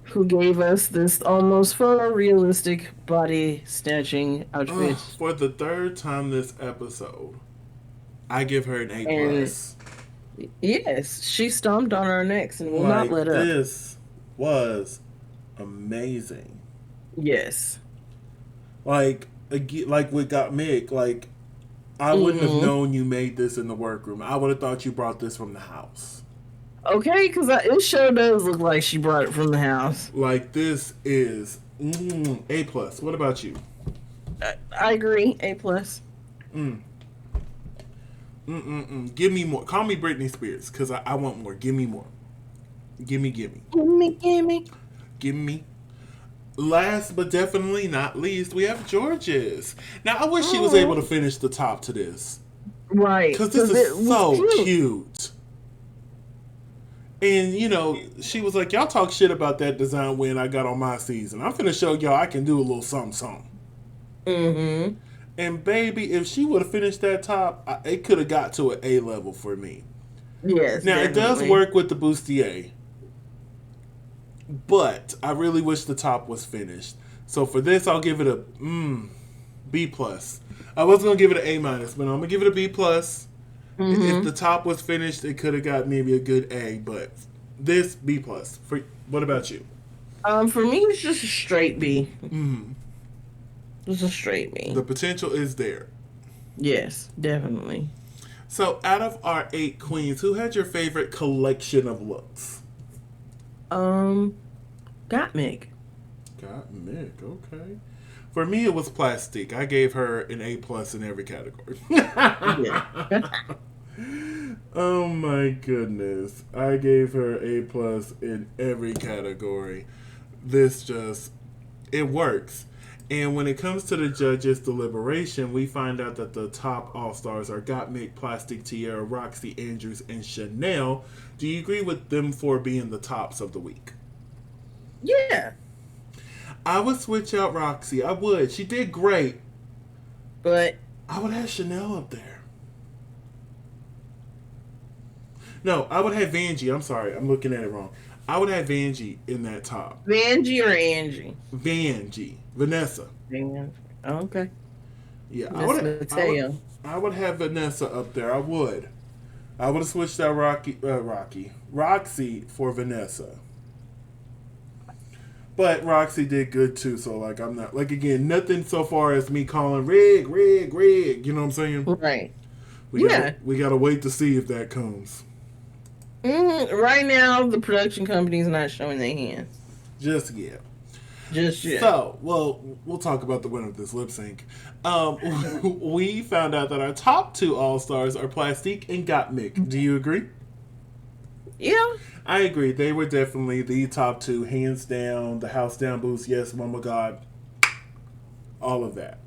Who gave us this almost photorealistic body snatching outfit. For the third time this episode, I give her an A plus. Yes, she stomped on our necks and will not let up. This was amazing. Yes. Like what got Mick, like I wouldn't have known you made this in the workroom. I would have thought you brought this from the house. Okay, because it sure does look like she brought it from the house. Like this is A plus. What about you? I agree. A plus. Give me more. Call me Britney Spears because I want more. Give me more. Give me. Give me. Last but definitely not least, we have George's. Now, I wish she was able to finish the top to this. Right. Because this is so cute. And, you know, she was like, y'all talk shit about that design win I got on my season. I'm finna show y'all I can do a little something. And, baby, if she would have finished that top, it could have got to an A level for me. Yes, now, definitely. It does work with the bustier. But I really wish the top was finished. So for this, I'll give it a B plus. I was gonna give it an A minus, but I'm gonna give it a B plus. If the top was finished, it could have got maybe a good A. But this B plus. For what about you? For me, it's just a straight B. It's a straight B. The potential is there. Yes, definitely. So out of our 8 queens, who had your favorite collection of looks? Gottmik. Gottmik, okay. For me, it was Plastique. I gave her an A plus in every category. Oh my goodness. I gave her A plus in every category. This just, it works. And when it comes to the judges' deliberation, we find out that the top all-stars are Gottmik, Plastique Tiara, Roxy Andrews, and Chanel. Do you agree with them for being the tops of the week? Yeah. I would switch out Roxy. I would. She did great. But I would have Chanel up there. No, I would have Vanjie. I'm sorry. I'm looking at it wrong. I would have Vanjie in that top. Vanjie or Angie? Vanjie. Vanessa. Oh, okay. Yeah, I would have Vanessa up there. I would have switched out Roxy for Vanessa. But Roxy did good too, so like I'm not like again nothing so far as me calling rig. You know what I'm saying? Right. Yeah. We gotta wait to see if that comes. Right now, the production company's not showing their hands Just yet. just yet. So, well, we'll talk about the winner of this lip sync. We found out that our top two All Stars are Plastique and Gottmik. Do you agree? Yeah. I agree. They were definitely the top two, hands down. The house down boost, yes, Mama God, all of that.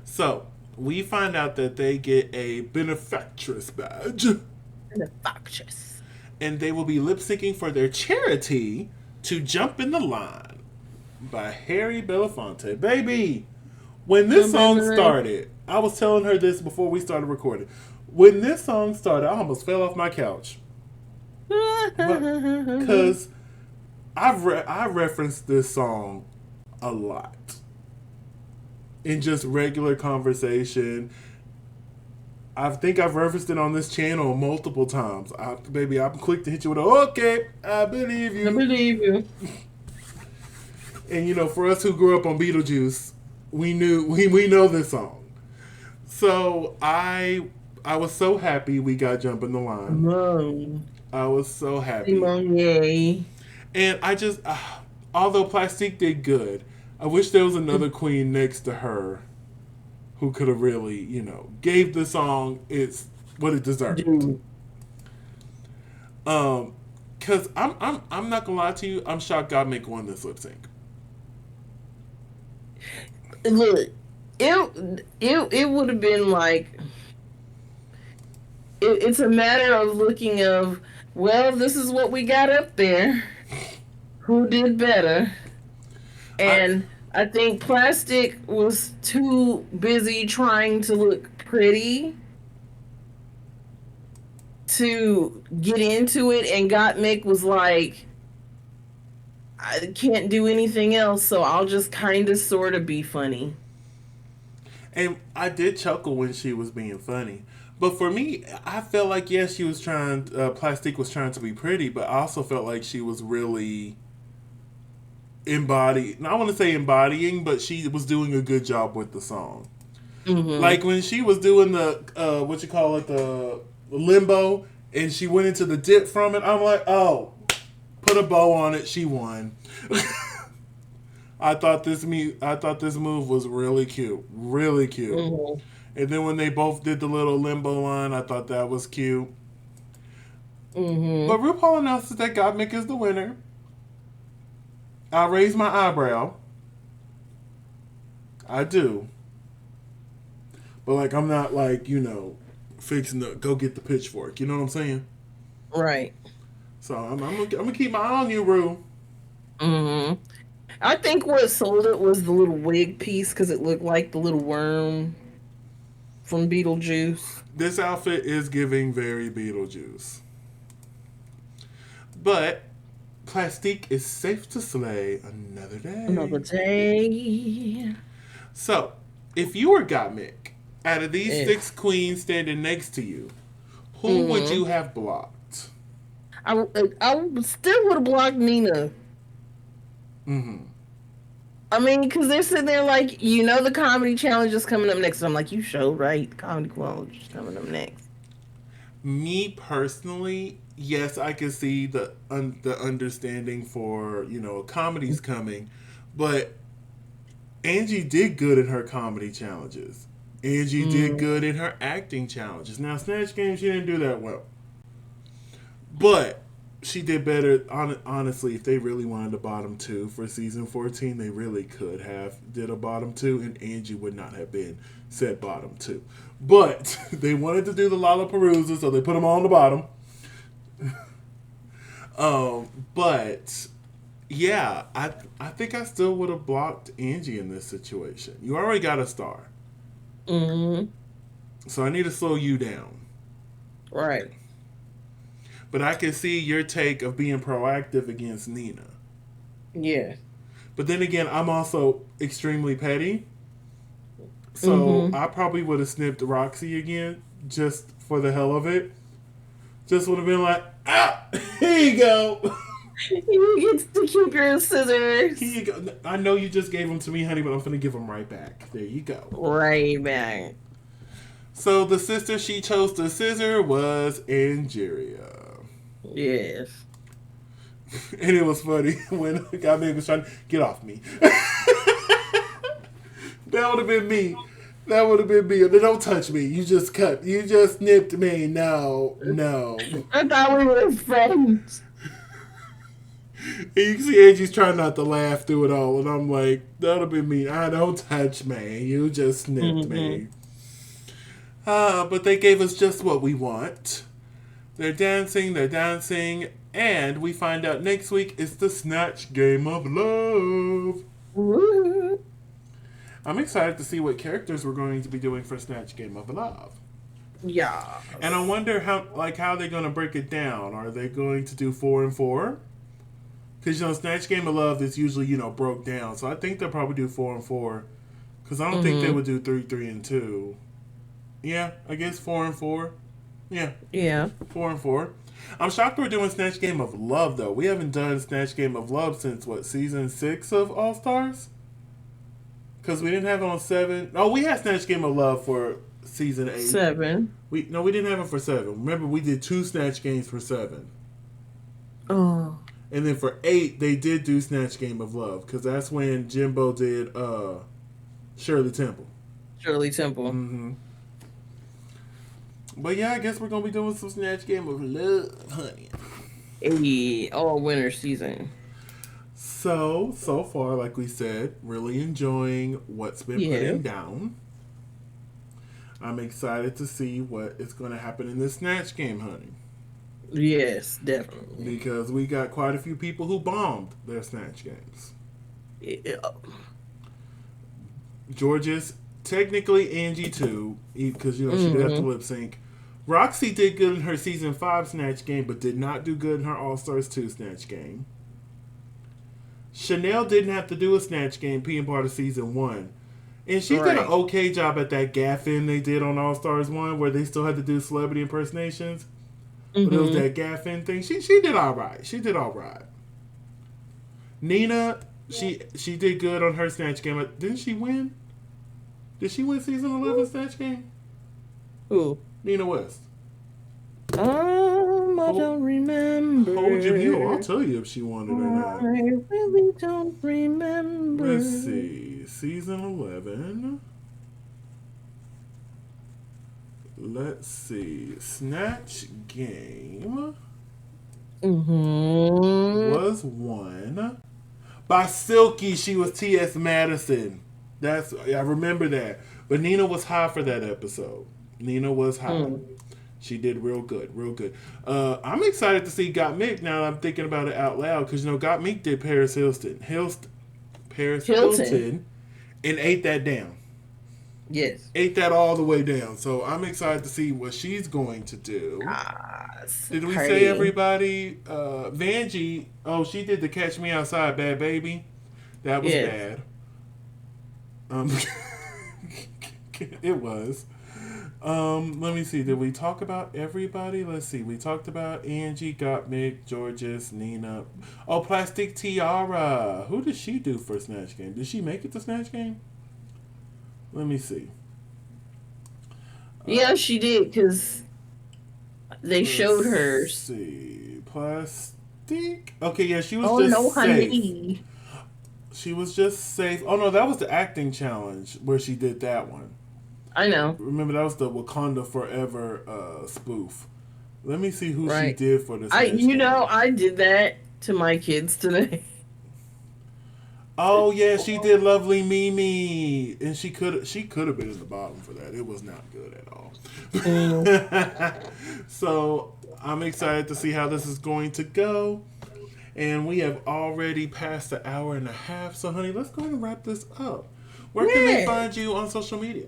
So, we find out that they get a benefactress badge. The Foxes. And they will be lip syncing for their charity to Jump in the Line by Harry Belafonte. Baby, when this song started, I was telling her this before we started recording. When this song started, I almost fell off my couch. Because I referenced this song a lot in just regular conversation. I think I've referenced it on this channel multiple times. Baby, I'm quick to hit you with a, okay, I believe you. I believe you. And you know, for us who grew up on Beetlejuice, we know this song. So I was so happy we got Jump in the Line. Whoa. I was so happy. Yay. And I just, although Plastique did good, I wish there was another queen next to her who could have really, you know, gave the song its what it deserved. Cause I'm not gonna lie to you, I'm shocked Gottmik won this lip sync. Look, it would have been like it's a matter of looking of, well, this is what we got up there. Who did better? And I think Plastic was too busy trying to look pretty to get into it, and Gottmik was like, I can't do anything else, so I'll just kind of sort of be funny. And I did chuckle when she was being funny. But for me, I felt like, yes, she was trying, Plastique was trying to be pretty, but I also felt like she was really I want to say embodying, but she was doing a good job with the song. Mm-hmm. Like when she was doing the, the limbo, and she went into the dip from it, I'm like, oh, put a bow on it, she won. I thought this move was really cute. Really cute. Mm-hmm. And then when they both did the little limbo line, I thought that was cute. Mm-hmm. But RuPaul announces that Gottmik is the winner. I raise my eyebrow. I do. But, like, I'm not, like, you know, fixing to go get the pitchfork. You know what I'm saying? Right. So, I'm gonna keep my eye on you, Ru. Mm-hmm. I think what sold it was the little wig piece, because it looked like the little worm from Beetlejuice. This outfit is giving very Beetlejuice. But Plastique is safe to slay another day. Another day. So, if you were Gottmik, out of these 6 queens standing next to you, who would you have blocked? I still would have blocked Nina. Mm-hmm. I mean, because they're sitting there like, you know, the comedy challenge is coming up next. And I'm like, you show right, the comedy challenge is coming up next. Me personally, yes, I can see the understanding for, you know, comedy's coming, but Angie did good in her comedy challenges. Angie did good in her acting challenges. Now, Snatch Game, she didn't do that well, but she did better. Honestly, if they really wanted a bottom 2 for season 14, they really could have did a bottom 2, and Angie would not have been said bottom 2. But they wanted to do the Lollapalooza, so they put them all on the bottom. But yeah, I think I still would have blocked Angie in this situation. You already got a star. Mm-hmm. So I need to slow you down. Right. But I can see your take of being proactive against Nina. Yeah. But then again, I'm also extremely petty. So I probably would have snipped Roxy again, just for the hell of it. Just would have been like, here you go. You get to keep your scissors. Here you go. I know you just gave them to me, honey, but I'm going to give them right back. There you go. Right back. So the sister she chose to scissor was Angeria. Yes. And it was funny when Godmik was trying to get off me. That would have been me. That would have been me. Don't touch me. You just cut. You just nipped me. No, no. I thought we were friends. And you can see Angie's trying not to laugh through it all. And I'm like, that would have been me. I don't touch me. You just nipped me. But they gave us just what we want. They're dancing, and we find out next week it's the Snatch Game of Love. Woo. I'm excited to see what characters we're going to be doing for Snatch Game of Love. Yeah. And I wonder how they're going to break it down. Are they going to do 4 and 4? Because, Snatch Game of Love is usually, broke down. So I think they'll probably do 4 and 4. Because I don't think they would do 3, 3, and 2. Yeah, I guess 4 and 4. Yeah. Yeah. 4 and 4. I'm shocked we're doing Snatch Game of Love, though. We haven't done Snatch Game of Love since, season 6 of All Stars? Because we didn't have it on 7. Oh, we had Snatch Game of Love for season 8. 7. We didn't have it for 7. Remember, we did 2 Snatch Games for 7. Oh. And then for 8, they did do Snatch Game of Love. Because that's when Jimbo did Shirley Temple. Shirley Temple. Mm-hmm. But yeah, I guess we're going to be doing some Snatch Game of Love, honey. Hey, all winter season. So far, like we said, really enjoying what's been putting down. I'm excited to see what is going to happen in this Snatch Game, honey. Yes, definitely. Because we got quite a few people who bombed their Snatch Games. Yeah. Georges, technically Angie too, because she did have to lip sync. Roxy did good in her season 5 Snatch Game, but did not do good in her All Stars 2 Snatch Game. Chanel didn't have to do a Snatch Game, being part of season 1. And she did an okay job at that gaff-in they did on All Stars 1, where they still had to do celebrity impersonations. But it was that gaff-in thing. She did all right. She did all right. Nina, she did good on her Snatch Game. Didn't she win? Did she win season 11 Snatch Game? Who? Nina West. I don't remember. Hold your heel. I'll tell you if she won it or not. I really don't remember. Let's see. Season 11. Let's see. Snatch Game was won by Silky. She was T.S. Madison. I remember that. But Nina was high for that episode. Nina was high. She did real good, real good. I'm excited to see Gottmik now that I'm thinking about it out loud, because Gottmik did Paris Hilton, and ate that down. Yes. Ate that all the way down. So I'm excited to see what she's going to do. Did we say everybody? Vanjie, she did the Catch Me Outside Bad Baby. That was bad. It was. Let me see. Did we talk about everybody? Let's see. We talked about Angie, Gottmik, Georges, Nina. Oh, Plastic Tiara. Who did she do for Snatch Game? Did she make it to Snatch Game? Let me see. Yeah, she did, because they showed hers. Let's see. Plastic. Okay, yeah, she was safe. Honey. She was just safe. Oh, no, that was the acting challenge where she did that one. I know. Remember, that was the Wakanda Forever spoof. Let me see who she did for this. I did that to my kids today. Oh yeah, she did Lovely Mimi, and she could have been in the bottom for that. It was not good at all. So I'm excited to see how this is going to go. And we have already passed the hour and a half. So honey, let's go ahead and wrap this up. Where can they find you on social media?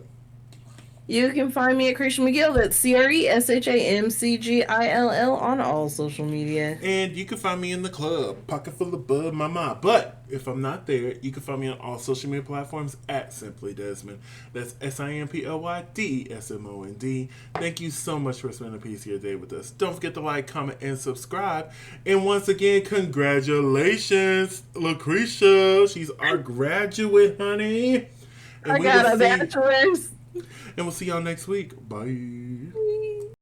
You can find me at Cretia McGill. That's CRESHAMCGILL on all social media. And you can find me in the club, pocket full of bud, mama. But if I'm not there, you can find me on all social media platforms at Simply Desmond. That's SIMPLYDSMOND. Thank you so much for spending a piece of your day with us. Don't forget to like, comment, and subscribe. And once again, congratulations, LaCresha. She's our graduate, honey. And I got a bachelor's. And we'll see y'all next week. Bye.